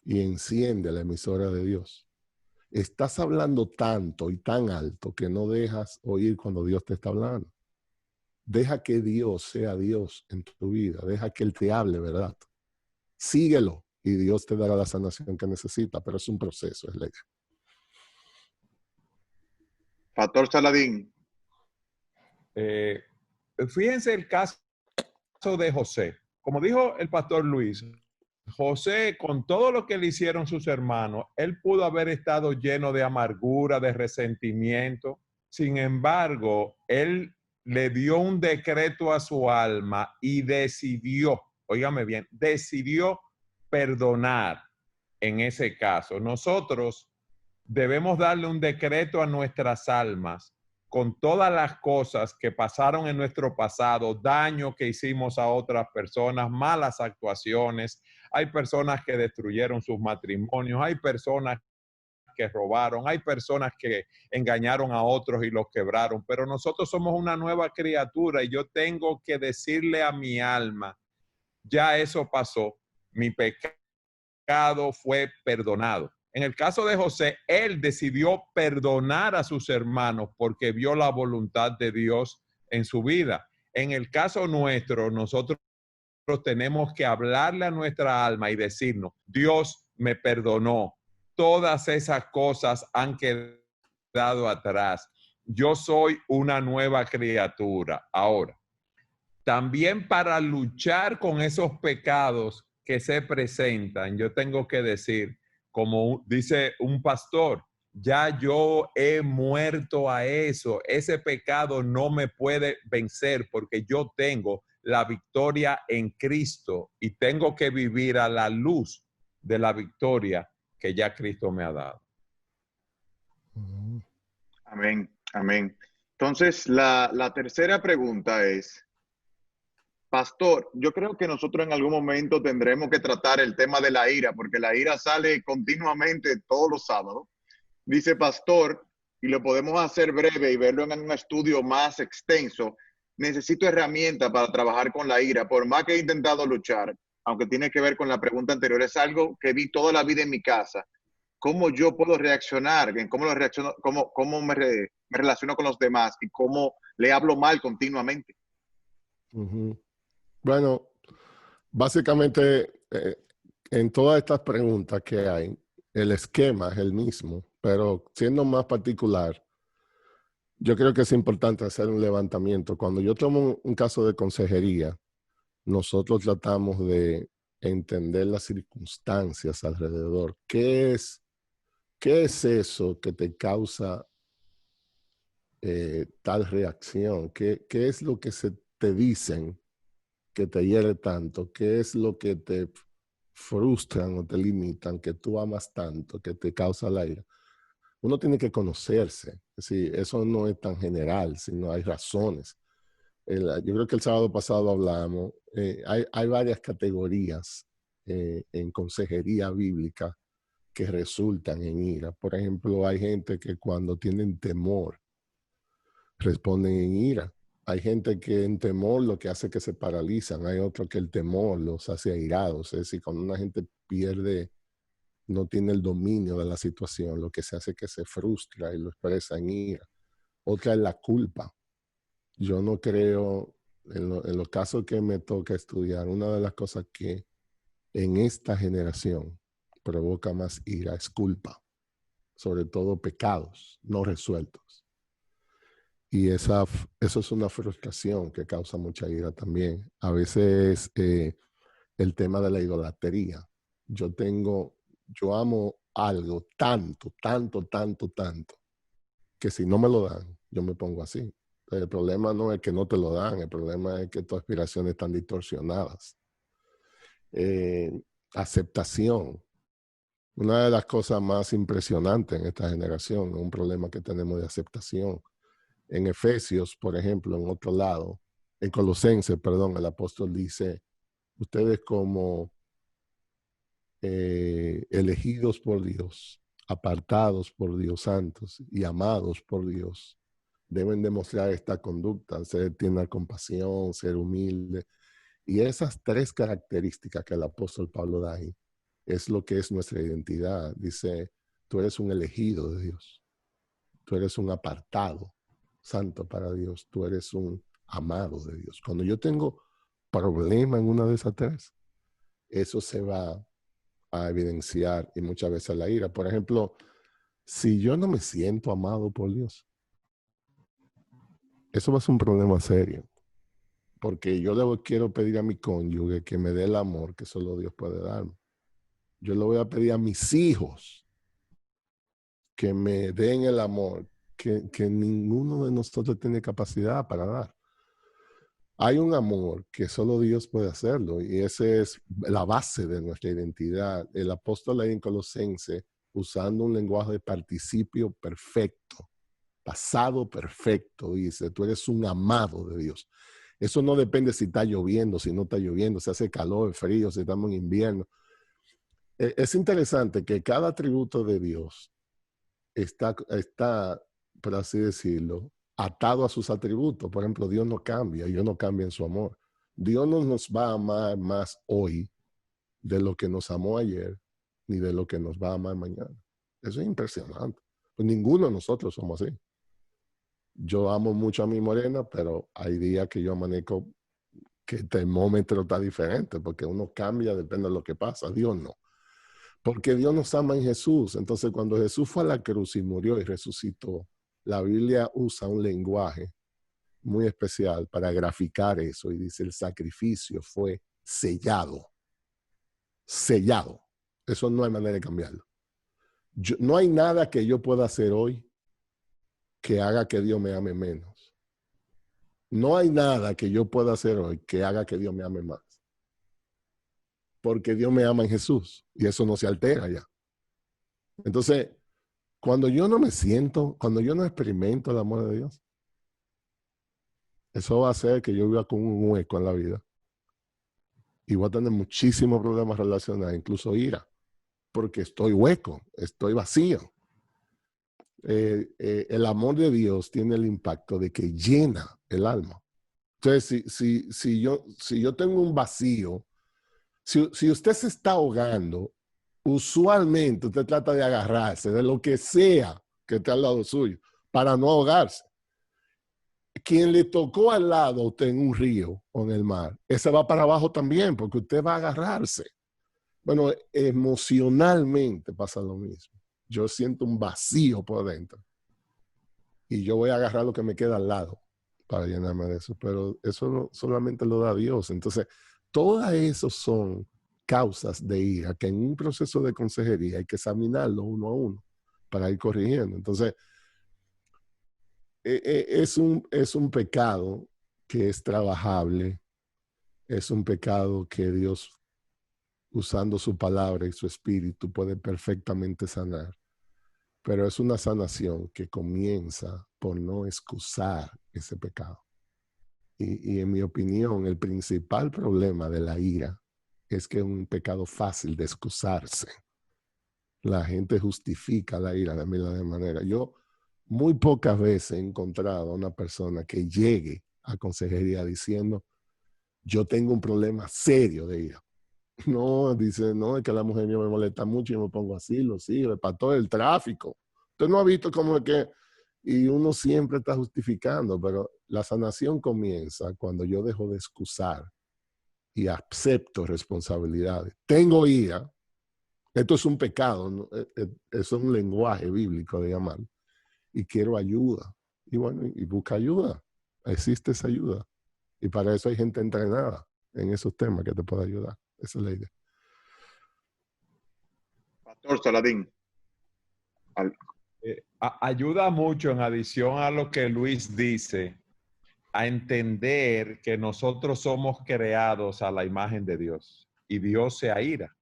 y enciende la emisora de Dios. Estás hablando tanto y tan alto que no dejas oír cuando Dios te está hablando. Deja que Dios sea Dios en tu vida, deja que Él te hable, ¿verdad? Síguelo y Dios te dará la sanación que necesita, pero es un proceso, es ley. Pastor Saladín. Fíjense el caso de José. Como dijo el pastor Luis, José, con todo lo que le hicieron sus hermanos, él pudo haber estado lleno de amargura, de resentimiento. Sin embargo, él le dio un decreto a su alma y decidió, óigame bien, decidió perdonar en ese caso. Nosotros debemos darle un decreto a nuestras almas con todas las cosas que pasaron en nuestro pasado, daño que hicimos a otras personas, malas actuaciones. Hay personas que destruyeron sus matrimonios, hay personas que robaron, hay personas que engañaron a otros y los quebraron, pero nosotros somos una nueva criatura y yo tengo que decirle a mi alma, ya eso pasó, mi pecado fue perdonado. En el caso de José, él decidió perdonar a sus hermanos porque vio la voluntad de Dios en su vida. En el caso nuestro, nosotros tenemos que hablarle a nuestra alma y decirnos, Dios me perdonó. Todas esas cosas han quedado atrás. Yo soy una nueva criatura. Ahora, también para luchar con esos pecados que se presentan, yo tengo que decir, como dice un pastor, Ya yo he muerto a eso. Ese pecado no me puede vencer porque yo tengo la victoria en Cristo y tengo que vivir a la luz de la victoria que ya Cristo me ha dado. Amén, amén. Entonces, la tercera pregunta es, Pastor, yo creo que nosotros en algún momento tendremos que tratar el tema de la ira, porque la ira sale continuamente todos los sábados. Dice Pastor, y lo podemos hacer breve y verlo en un estudio más extenso, necesito herramientas para trabajar con la ira, por más que he intentado luchar, aunque tiene que ver con la pregunta anterior, es algo que vi toda la vida en mi casa. ¿Cómo yo puedo reaccionar? ¿Cómo lo reacciono? ¿Cómo me relaciono con los demás? ¿Y cómo le hablo mal continuamente? Bueno, básicamente en todas estas preguntas que hay, el esquema es el mismo, pero siendo más particular, yo creo que es importante hacer un levantamiento. Cuando yo tomo un caso de consejería, nosotros tratamos de entender las circunstancias alrededor. ¿Qué es eso que te causa tal reacción? ¿Qué es lo que se te dicen que te hiere tanto? ¿Qué es lo que te frustran o te limitan, que tú amas tanto, que te causa la ira? Uno tiene que conocerse. Es decir, eso no es tan general, sino hay razones. Yo creo que el sábado pasado hablamos, hay varias categorías en consejería bíblica que resultan en ira. Por ejemplo, hay gente que cuando tienen temor responden en ira. Hay gente que en temor lo que hace que se paralizan. Hay otros que el temor los hace airados. Es decir, cuando una gente pierde, no tiene el dominio de la situación, lo que se hace es que se frustra y lo expresa en ira. Otra es la culpa. Yo no creo, en los casos que me toca estudiar, una de las cosas que en esta generación provoca más ira es culpa, sobre todo pecados no resueltos. Y eso es una frustración que causa mucha ira también. A veces el tema de la idolatría. Yo amo algo tanto, tanto, tanto, tanto, que si no me lo dan, yo me pongo así. El problema no es que no te lo dan, el problema es que tus aspiraciones están distorsionadas. Aceptación. Una de las cosas más impresionantes en esta generación es un problema que tenemos de aceptación. En Efesios, por ejemplo, en otro lado, en Colosenses, perdón, el apóstol dice, ustedes como elegidos por Dios, apartados por Dios, santos y amados por Dios, deben demostrar esta conducta, tener compasión, ser humilde. Y esas tres características que el apóstol Pablo da ahí es lo que es nuestra identidad. Dice, tú eres un elegido de Dios, tú eres un apartado santo para Dios, tú eres un amado de Dios. Cuando yo tengo problema en una de esas tres, eso se va a evidenciar y muchas veces la ira. Por ejemplo, si yo no me siento amado por Dios, eso va a ser un problema serio. Porque yo quiero pedir a mi cónyuge que me dé el amor que solo Dios puede darme. Yo le voy a pedir a mis hijos que me den el amor que ninguno de nosotros tiene capacidad para dar. Hay un amor que solo Dios puede hacerlo y esa es la base de nuestra identidad. El apóstol ahí en Colosenses, usando un lenguaje de participio perfecto, pasado perfecto, dice, tú eres un amado de Dios. Eso no depende si está lloviendo, si no está lloviendo, si hace calor, frío, si estamos en invierno. Es interesante que cada atributo de Dios está, por así decirlo, atado a sus atributos. Por ejemplo, Dios no cambia, Dios no cambia en su amor. Dios no nos va a amar más hoy de lo que nos amó ayer, ni de lo que nos va a amar mañana. Eso es impresionante. Pues ninguno de nosotros somos así. Yo amo mucho a mi morena, pero hay días que yo amanezco que el termómetro está diferente, porque uno cambia, depende de lo que pasa. Dios no. Porque Dios nos ama en Jesús. Entonces, cuando Jesús fue a la cruz y murió y resucitó, la Biblia usa un lenguaje muy especial para graficar eso y dice, el sacrificio fue sellado. Sellado. Eso no hay manera de cambiarlo. No hay nada que yo pueda hacer hoy que haga que Dios me ame menos. No hay nada que yo pueda hacer hoy que haga que Dios me ame más. Porque Dios me ama en Jesús y eso no se altera ya. Entonces, cuando yo no me siento, cuando yo no experimento el amor de Dios, eso va a hacer que yo viva con un hueco en la vida. Y voy a tener muchísimos problemas relacionados, incluso ira, porque estoy hueco, estoy vacío. El amor de Dios tiene el impacto de que llena el alma. Entonces, si yo tengo un vacío, si usted se está ahogando, usualmente usted trata de agarrarse de lo que sea que esté al lado suyo para no ahogarse. Quien le tocó al lado a usted en un río o en el mar, ese va para abajo también porque usted va a agarrarse. Bueno, emocionalmente pasa lo mismo. Yo siento un vacío por dentro y yo voy a agarrar lo que me queda al lado para llenarme de eso, pero eso no, solamente lo da Dios. Entonces, todas esas son causas de ira que en un proceso de consejería hay que examinarlo uno a uno para ir corrigiendo. Entonces, es un pecado que es trabajable, es un pecado que Dios, usando su palabra y su espíritu, puede perfectamente sanar. Pero es una sanación que comienza por no excusar ese pecado. Y en mi opinión, el principal problema de la ira es que es un pecado fácil de excusarse. La gente justifica la ira de mil maneras. Yo muy pocas veces he encontrado a una persona que llegue a consejería diciendo, yo tengo un problema serio de ira. No, dice, no, es que la mujer mía me molesta mucho y me pongo así, lo sigo, para todo el tráfico. Usted no ha visto como es que, y uno siempre está justificando, pero la sanación comienza cuando yo dejo de excusar y acepto responsabilidades. Tengo ira, esto es un pecado, ¿no? Eso es un lenguaje bíblico de llamar, y quiero ayuda. Y bueno, y busca ayuda, existe esa ayuda. Y para eso hay gente entrenada en esos temas que te puede ayudar. Esa es la idea. Pastor Saladín. Ayuda mucho, en adición a lo que Luis dice, a entender que nosotros somos creados a la imagen de Dios y Dios se aira.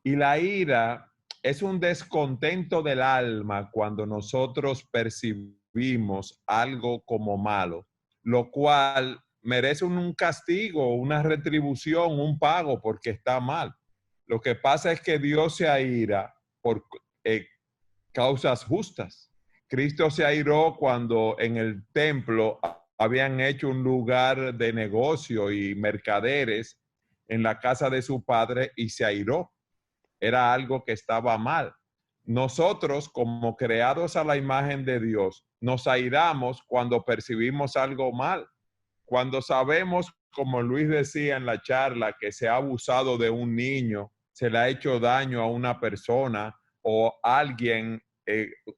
Y la ira es un descontento del alma cuando nosotros percibimos algo como malo, lo cual merece un castigo, una retribución, un pago porque está mal. Lo que pasa es que Dios se aira por causas justas. Cristo se airó cuando en el templo habían hecho un lugar de negocio y mercaderes en la casa de su padre y se airó. Era algo que estaba mal. Nosotros, como creados a la imagen de Dios, nos airamos cuando percibimos algo mal. Cuando sabemos, como Luis decía en la charla, que se ha abusado de un niño, se le ha hecho daño a una persona o alguien,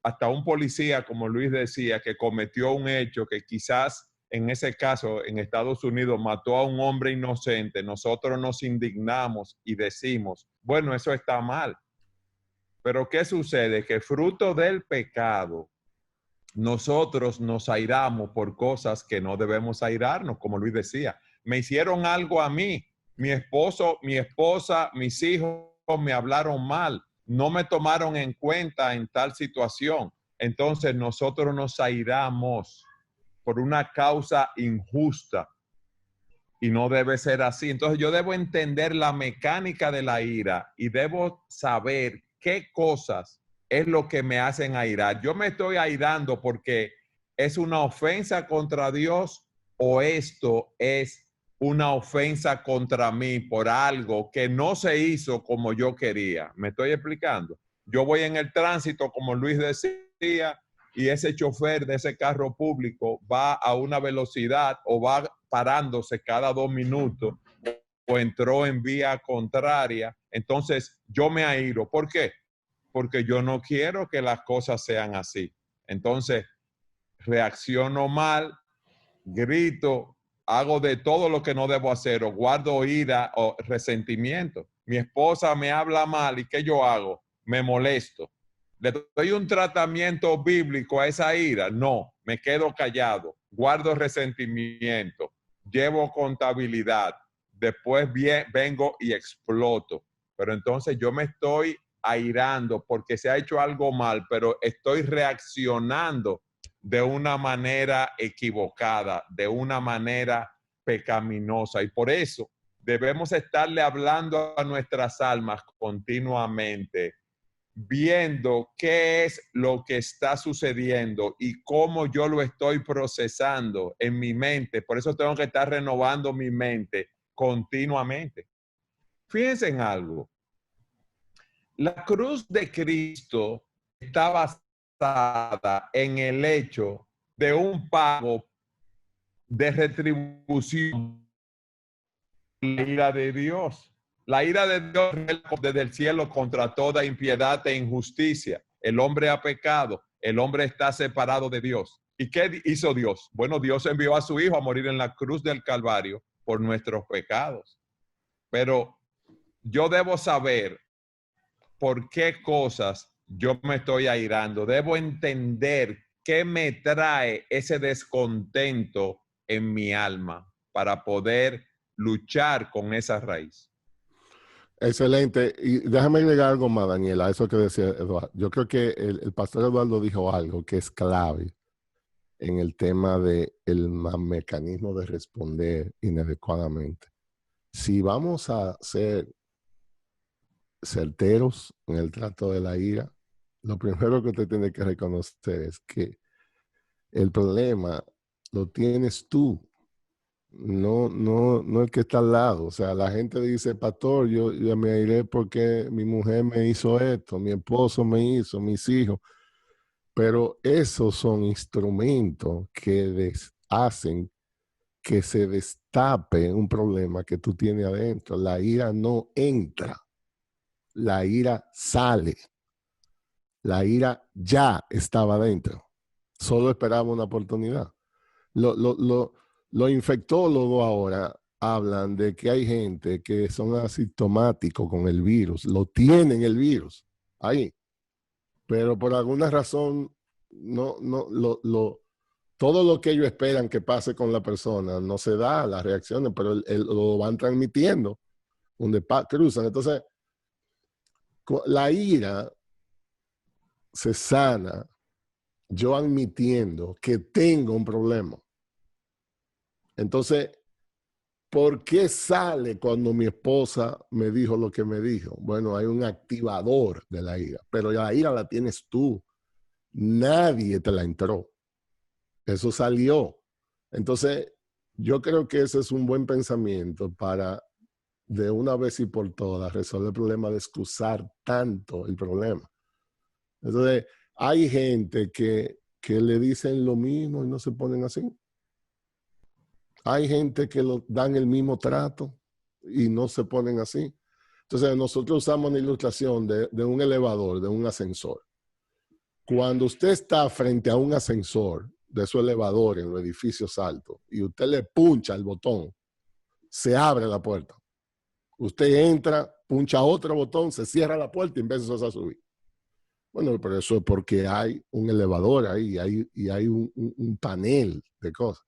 hasta un policía, como Luis decía, que cometió un hecho que quizás en ese caso en Estados Unidos mató a un hombre inocente, nosotros nos indignamos y decimos, bueno, eso está mal. Pero ¿qué sucede? Que fruto del pecado, nosotros nos airamos por cosas que no debemos airarnos, como Luis decía. Me hicieron algo a mí, mi esposo, mi esposa, mis hijos me hablaron mal, no me tomaron en cuenta en tal situación. Entonces nosotros nos airamos por una causa injusta y no debe ser así. Entonces yo debo entender la mecánica de la ira y debo saber qué cosas es lo que me hacen airar. Yo me estoy airando porque es una ofensa contra Dios o esto es una ofensa contra mí por algo que no se hizo como yo quería. ¿Me estoy explicando? Yo voy en el tránsito, como Luis decía, y ese chofer de ese carro público va a una velocidad o va parándose cada 2 minutos o entró en vía contraria, entonces yo me airo. ¿Por qué? Porque yo no quiero que las cosas sean así. Entonces reacciono mal, grito, hago de todo lo que no debo hacer o guardo ira o resentimiento. Mi esposa me habla mal y ¿qué yo hago? Me molesto. ¿Le doy un tratamiento bíblico a esa ira? No, me quedo callado, guardo resentimiento, llevo contabilidad, después vengo y exploto. Pero entonces yo me estoy airando porque se ha hecho algo mal, pero estoy reaccionando de una manera equivocada, de una manera pecaminosa. Y por eso debemos estarle hablando a nuestras almas continuamente, viendo qué es lo que está sucediendo y cómo yo lo estoy procesando en mi mente. Por eso tengo que estar renovando mi mente continuamente. Fíjense en algo. La cruz de Cristo está basada en el hecho de un pago de retribución. La ira de Dios. La ira de Dios desde el cielo contra toda impiedad e injusticia. El hombre ha pecado, el hombre está separado de Dios. ¿Y qué hizo Dios? Bueno, Dios envió a su Hijo a morir en la cruz del Calvario por nuestros pecados. Pero yo debo saber por qué cosas yo me estoy airando. Debo entender qué me trae ese descontento en mi alma para poder luchar con esa raíz. Excelente. Y déjame agregar algo más, Daniel, a eso que decía Eduardo. Yo creo que el pastor Eduardo dijo algo que es clave en el tema del mecanismo de responder inadecuadamente. Si vamos a ser certeros en el trato de la ira, lo primero que usted tiene que reconocer es que el problema lo tienes tú, no el que está al lado. O sea, la gente dice, pastor, yo me airé porque mi mujer me hizo esto, mi esposo me hizo, mis hijos. Pero esos son instrumentos que hacen que se destape un problema que tú tienes adentro. La ira no entra, la ira sale. La ira ya estaba adentro. Solo esperaba una oportunidad. Los infectólogos ahora hablan de que hay gente que son asintomáticos con el virus, lo tienen el virus ahí, pero por alguna razón todo lo que ellos esperan que pase con la persona no se da, las reacciones, pero lo van transmitiendo donde cruzan. Entonces, la ira se sana yo admitiendo que tengo un problema. Entonces, ¿por qué sale cuando mi esposa me dijo lo que me dijo? Bueno, hay un activador de la ira, pero la ira la tienes tú. Nadie te la entró. Eso salió. Entonces, yo creo que ese es un buen pensamiento para, de una vez y por todas, resolver el problema de excusar tanto el problema. Entonces, hay gente que le dicen lo mismo y no se ponen así. Hay gente que dan el mismo trato y no se ponen así. Entonces, nosotros usamos una ilustración de un elevador, de un ascensor. Cuando usted está frente a un ascensor de su elevador en los edificios altos y usted le puncha el botón, se abre la puerta. Usted entra, puncha otro botón, se cierra la puerta y empieza a subir. Bueno, pero eso es porque hay un elevador ahí y hay un panel de cosas.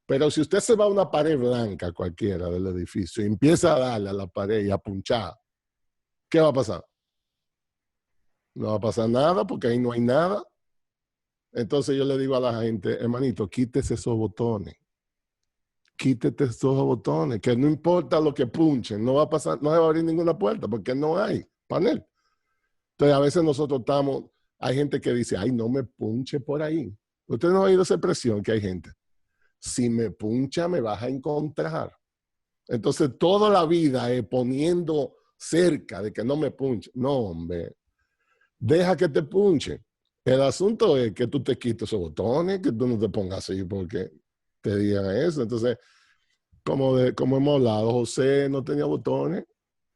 Pero si usted se va a una pared blanca cualquiera del edificio y empieza a darle a la pared y a punchar, ¿qué va a pasar? No va a pasar nada porque ahí no hay nada. Entonces yo le digo a la gente, hermanito, quítese esos botones. Quítete esos botones, que no importa lo que punchen, no va a pasar, no se va a abrir ninguna puerta porque no hay panel. Entonces a veces nosotros hay gente que dice, ay, no me punche por ahí. Usted no ha oído esa expresión que hay gente. Si me puncha, me vas a encontrar. Entonces, toda la vida poniendo cerca de que no me punche. No, hombre. Deja que te punche. El asunto es que tú te quites esos botones, que tú no te pongas así porque te digan eso. Entonces, como hemos hablado, José no tenía botones.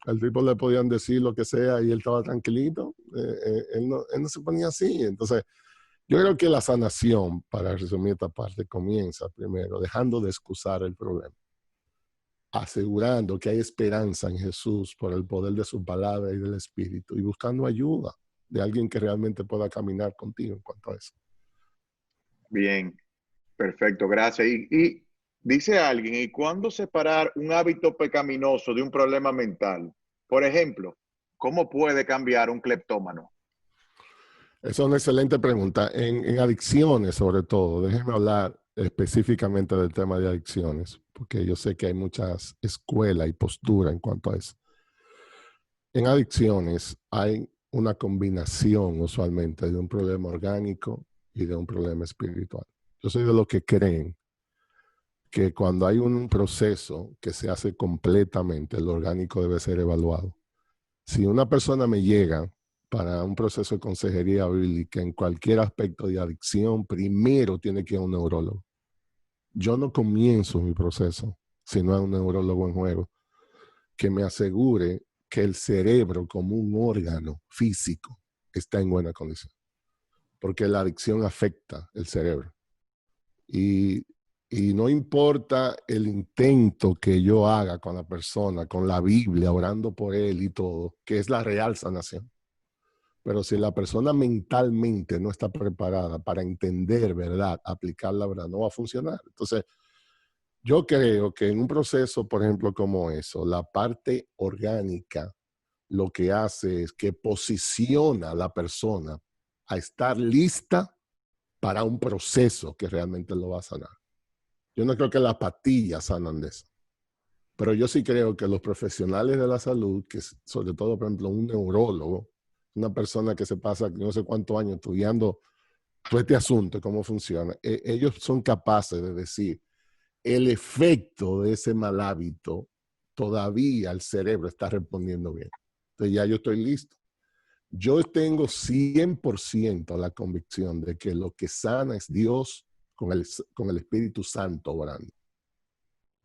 Al tipo le podían decir lo que sea y él estaba tranquilito. Él no se ponía así. Entonces, yo creo que la sanación, para resumir esta parte, comienza primero dejando de excusar el problema, asegurando que hay esperanza en Jesús por el poder de su palabra y del Espíritu y buscando ayuda de alguien que realmente pueda caminar contigo en cuanto a eso. Bien, perfecto, gracias. Y dice alguien, ¿y cuándo separar un hábito pecaminoso de un problema mental? Por ejemplo, ¿cómo puede cambiar un cleptómano? Esa es una excelente pregunta. En adicciones, sobre todo, déjenme hablar específicamente del tema de adicciones, porque yo sé que hay muchas escuelas y posturas en cuanto a eso. En adicciones hay una combinación usualmente de un problema orgánico y de un problema espiritual. Yo soy de los que creen que cuando hay un proceso que se hace completamente, el orgánico debe ser evaluado. Si una persona me llega para un proceso de consejería bíblica en cualquier aspecto de adicción, primero tiene que ir a un neurólogo. Yo no comienzo mi proceso si no hay un neurólogo en juego que me asegure que el cerebro como un órgano físico está en buena condición. Porque la adicción afecta el cerebro. Y no importa el intento que yo haga con la persona, con la Biblia, orando por él y todo, que es la real sanación. Pero si la persona mentalmente no está preparada para entender verdad, aplicar la verdad, no va a funcionar. Entonces, yo creo que en un proceso, por ejemplo, como eso, la parte orgánica lo que hace es que posiciona a la persona a estar lista para un proceso que realmente lo va a sanar. Yo no creo que las pastillas sanan de eso. Pero yo sí creo que los profesionales de la salud, que sobre todo, por ejemplo, un neurólogo, una persona que se pasa no sé cuántos años estudiando todo este asunto, cómo funciona, ellos son capaces de decir el efecto de ese mal hábito, todavía el cerebro está respondiendo bien. Entonces ya yo estoy listo. Yo tengo 100% la convicción de que lo que sana es Dios con el Espíritu Santo orando.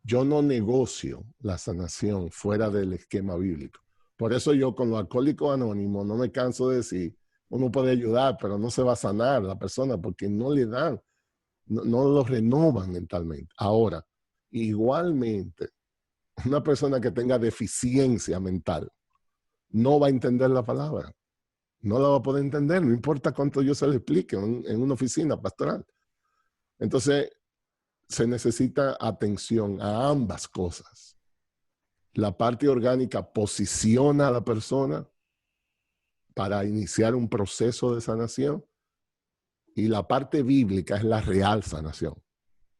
Yo no negocio la sanación fuera del esquema bíblico. Por eso yo con los alcohólicos anónimos no me canso de decir, uno puede ayudar, pero no se va a sanar la persona porque no le dan, no lo renovan mentalmente. Ahora, igualmente, una persona que tenga deficiencia mental no va a entender la palabra. No la va a poder entender, no importa cuánto yo se le explique en una oficina pastoral. Entonces, se necesita atención a ambas cosas. La parte orgánica posiciona a la persona para iniciar un proceso de sanación y la parte bíblica es la real sanación,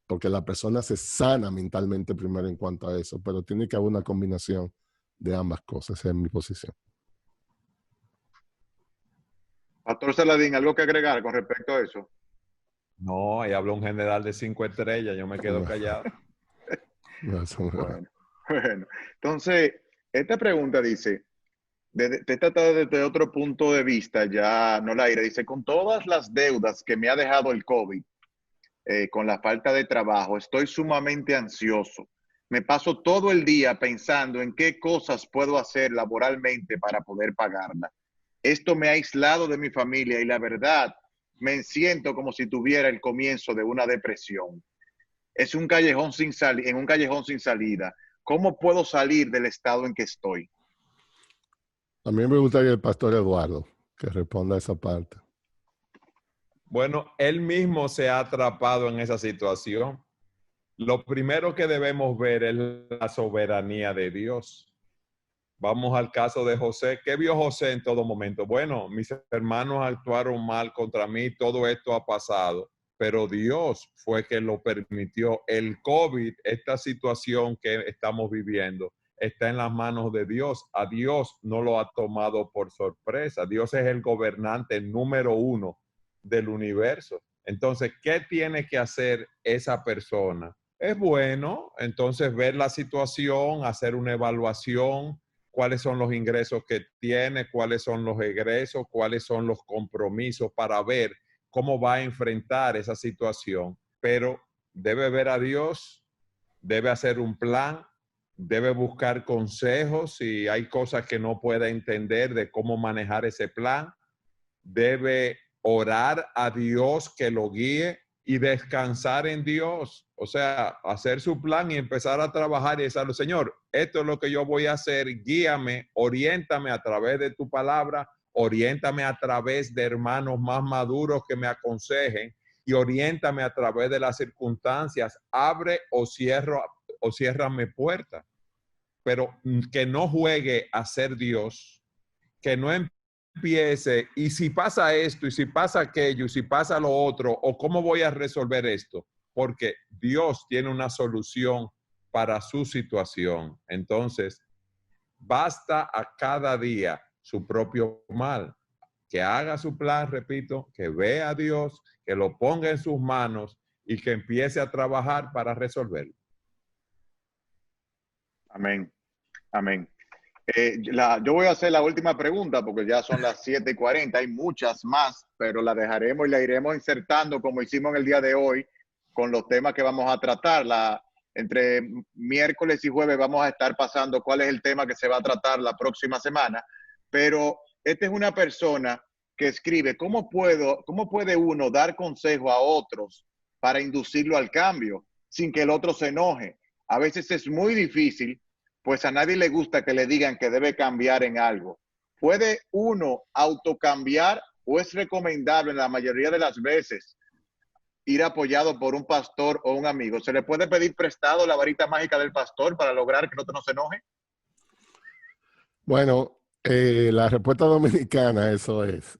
porque la persona se sana mentalmente primero en cuanto a eso, pero tiene que haber una combinación de ambas cosas, esa es mi posición. Pastor Saladín, ¿algo que agregar con respecto a eso? No, ahí habla un general de 5 estrellas, yo me quedo callado. Bueno, bueno. Entonces, esta pregunta dice, te trata desde otro punto de vista, ya no la iré, dice, con todas las deudas que me ha dejado el COVID, con la falta de trabajo, estoy sumamente ansioso. Me paso todo el día pensando en qué cosas puedo hacer laboralmente para poder pagarla. Esto me ha aislado de mi familia y la verdad, me siento como si tuviera el comienzo de una depresión. Es un callejón sin en un callejón sin salida. ¿Cómo puedo salir del estado en que estoy? A mí me gustaría el pastor Eduardo que responda a esa parte. Bueno, él mismo se ha atrapado en esa situación. Lo primero que debemos ver es la soberanía de Dios. Vamos al caso de José. ¿Qué vio José en todo momento? Bueno, mis hermanos actuaron mal contra mí, todo esto ha pasado, pero Dios fue que lo permitió. El COVID, esta situación que estamos viviendo, está en las manos de Dios. A Dios no lo ha tomado por sorpresa. Dios es el gobernante número 1 del universo. Entonces, ¿qué tiene que hacer esa persona? Es bueno, entonces, ver la situación, hacer una evaluación, cuáles son los ingresos que tiene, cuáles son los egresos, cuáles son los compromisos para ver cómo va a enfrentar esa situación. Pero debe ver a Dios, debe hacer un plan, debe buscar consejos si hay cosas que no pueda entender de cómo manejar ese plan, debe orar a Dios que lo guíe y descansar en Dios, o sea, hacer su plan y empezar a trabajar y decirle, Señor, esto es lo que yo voy a hacer, guíame, oriéntame a través de tu palabra oriéntame a través de hermanos más maduros que me aconsejen y oriéntame a través de las circunstancias. Abre o ciérrame puertas, pero que no juegue a ser Dios, que no empiece, y si pasa esto, y si pasa aquello, y si pasa lo otro, o cómo voy a resolver esto, porque Dios tiene una solución para su situación. Entonces, basta a cada día su propio mal, que haga su plan, repito, que vea a Dios, que lo ponga en sus manos y que empiece a trabajar para resolverlo. Amén. Amén. Yo voy a hacer la última pregunta porque ya son las 7:40. Hay muchas más, pero la dejaremos y la iremos insertando como hicimos en el día de hoy con los temas que vamos a tratar. Entre miércoles y jueves vamos a estar pasando cuál es el tema que se va a tratar la próxima semana. Pero esta es una persona que escribe, ¿cómo puede uno dar consejo a otros para inducirlo al cambio sin que el otro se enoje? A veces es muy difícil, pues a nadie le gusta que le digan que debe cambiar en algo. ¿Puede uno autocambiar o es recomendable en la mayoría de las veces ir apoyado por un pastor o un amigo? ¿Se le puede pedir prestado la varita mágica del pastor para lograr que el otro no se enoje? Bueno, la respuesta dominicana, eso es.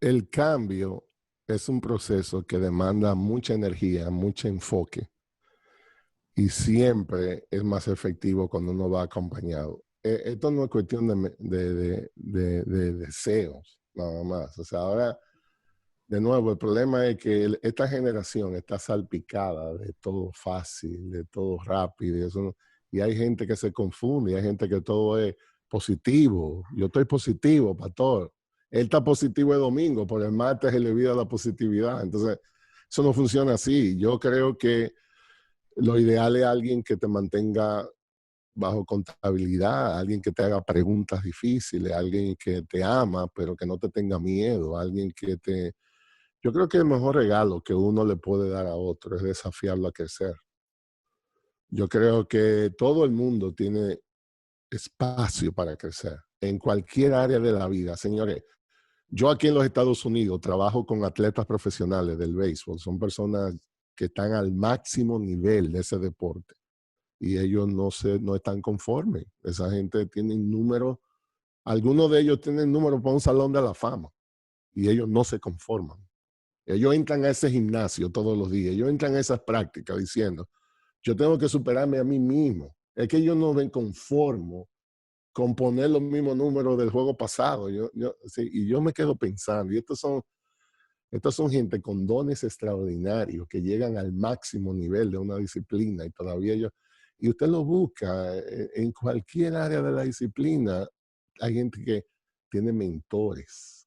El cambio es un proceso que demanda mucha energía, mucho enfoque. Y siempre es más efectivo cuando uno va acompañado. Esto no es cuestión de deseos, nada más. O sea, ahora, de nuevo, el problema es que esta generación está salpicada de todo fácil, de todo rápido. Y hay gente que se confunde, y hay gente que todo es positivo. Yo estoy positivo, pastor. Él está positivo el domingo, por el martes se le olvida la positividad. Entonces, eso no funciona así. Yo creo que lo ideal es alguien que te mantenga bajo contabilidad, alguien que te haga preguntas difíciles, alguien que te ama, pero que no te tenga miedo, alguien que te... Yo creo que el mejor regalo que uno le puede dar a otro es desafiarlo a crecer. Yo creo que todo el mundo tiene espacio para crecer en cualquier área de la vida. Señores, yo aquí en los Estados Unidos trabajo con atletas profesionales del béisbol. Son personas que están al máximo nivel de ese deporte y ellos no están conformes. Esa gente tiene números, algunos de ellos tienen números para un salón de la fama y ellos no se conforman. Ellos entran a ese gimnasio todos los días, ellos entran a esas prácticas diciendo, yo tengo que superarme a mí mismo. Es que ellos no ven conformo con poner los mismos números del juego pasado. Sí, y yo me quedo pensando, y estos son gente con dones extraordinarios que llegan al máximo nivel de una disciplina y todavía ellos, y usted lo busca en cualquier área de la disciplina. Hay gente que tiene mentores,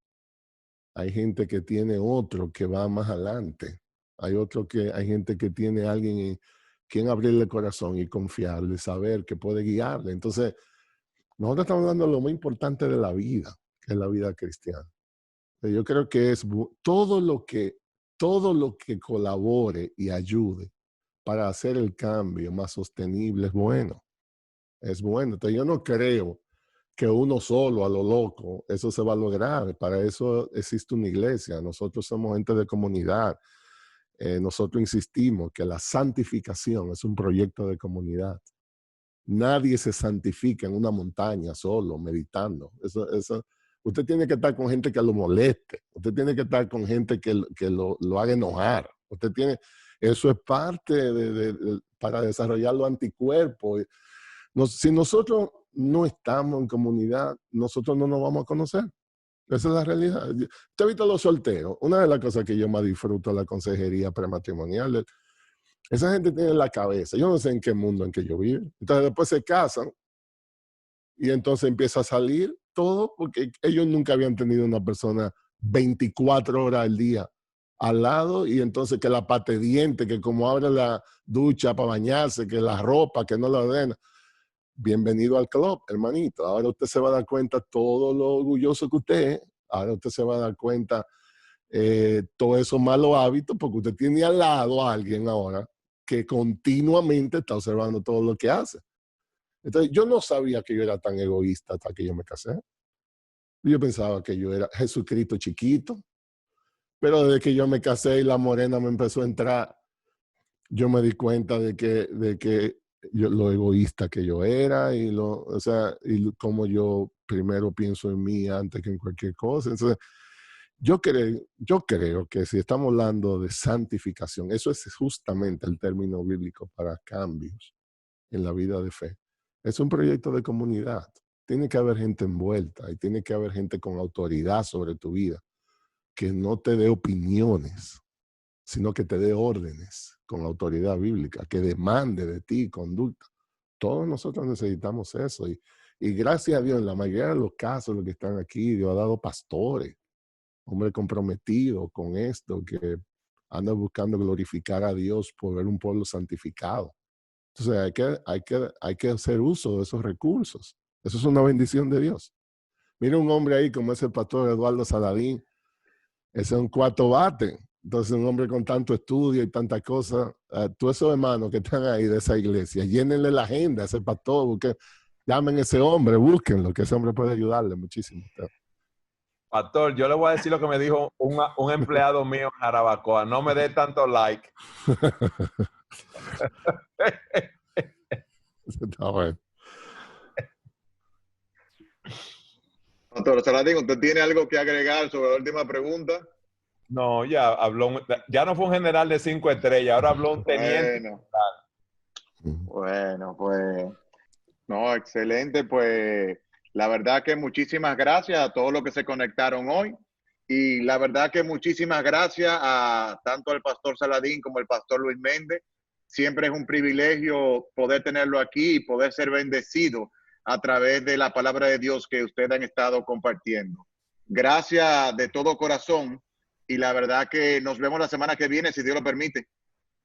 hay gente que tiene otro que va más adelante, hay gente que tiene alguien en quien abrirle el corazón y confiarle, saber que puede guiarle. Entonces, nosotros estamos hablando de lo más importante de la vida, que es la vida cristiana. Yo creo que es todo lo que colabore y ayude para hacer el cambio más sostenible es bueno. Es bueno. Entonces yo no creo que uno solo a lo loco, eso se va a lograr. Para eso existe una iglesia. Nosotros somos gente de comunidad. Nosotros insistimos que la santificación es un proyecto de comunidad. Nadie se santifica en una montaña solo, meditando. Usted tiene que estar con gente que lo moleste. Usted tiene que estar con gente que lo haga enojar. Eso es parte para desarrollar los anticuerpos. Si nosotros no estamos en comunidad, nosotros no nos vamos a conocer. Esa es la realidad. Usted ha visto a los solteros. Una de las cosas que yo más disfruto de la consejería prematrimonial, esa gente tiene la cabeza. Yo no sé en qué mundo en que yo vivo. Entonces después se casan y entonces empieza a salir todo porque ellos nunca habían tenido una persona 24 horas al día al lado, y entonces que la pata de diente, que como abre la ducha para bañarse, que la ropa, que no la ordena. Bienvenido al club, hermanito. Ahora usted se va a dar cuenta todo lo orgulloso que usted es. Ahora usted se va a dar cuenta todos esos malos hábitos, porque usted tiene al lado a alguien ahora que continuamente está observando todo lo que hace. Entonces, yo no sabía que yo era tan egoísta hasta que yo me casé. Yo pensaba que yo era Jesucristo chiquito, pero desde que yo me casé y la morena me empezó a entrar, yo me di cuenta de que lo egoísta que yo era y cómo yo primero pienso en mí antes que en cualquier cosa. Entonces, yo creo que si estamos hablando de santificación, eso es justamente el término bíblico para cambios en la vida de fe. Es un proyecto de comunidad. Tiene que haber gente envuelta y tiene que haber gente con autoridad sobre tu vida, que no te dé opiniones, sino que te dé órdenes con autoridad bíblica, que demande de ti conducta. Todos nosotros necesitamos eso. Y gracias a Dios, en la mayoría de los casos, los que están aquí, Dios ha dado pastores, hombres comprometidos con esto, que andan buscando glorificar a Dios por ver un pueblo santificado. Entonces hay que hacer uso de esos recursos. Eso es una bendición de Dios. Mira un hombre ahí como ese pastor Eduardo Saladín. Ese es un cuarto bate. Entonces un hombre con tanto estudio y tantas cosas. Todos esos hermanos que están ahí de esa iglesia, llénenle la agenda a ese pastor. Llamen a ese hombre, búsquenlo, que ese hombre puede ayudarle muchísimo. Pastor, yo le voy a decir lo que me dijo un empleado mío en Jarabacoa. No me dé tanto like. Está bueno. Doctor Saladín, ¿usted tiene algo que agregar sobre la última pregunta? No, ya no fue un general de 5 estrellas, ahora habló un teniente. Bueno, pues, no, excelente, pues, la verdad que muchísimas gracias a todos los que se conectaron hoy, y la verdad que muchísimas gracias a tanto al pastor Saladín como al pastor Luis Méndez. Siempre es un privilegio poder tenerlo aquí y poder ser bendecido a través de la palabra de Dios que ustedes han estado compartiendo. Gracias de todo corazón, y la verdad que nos vemos la semana que viene, si Dios lo permite.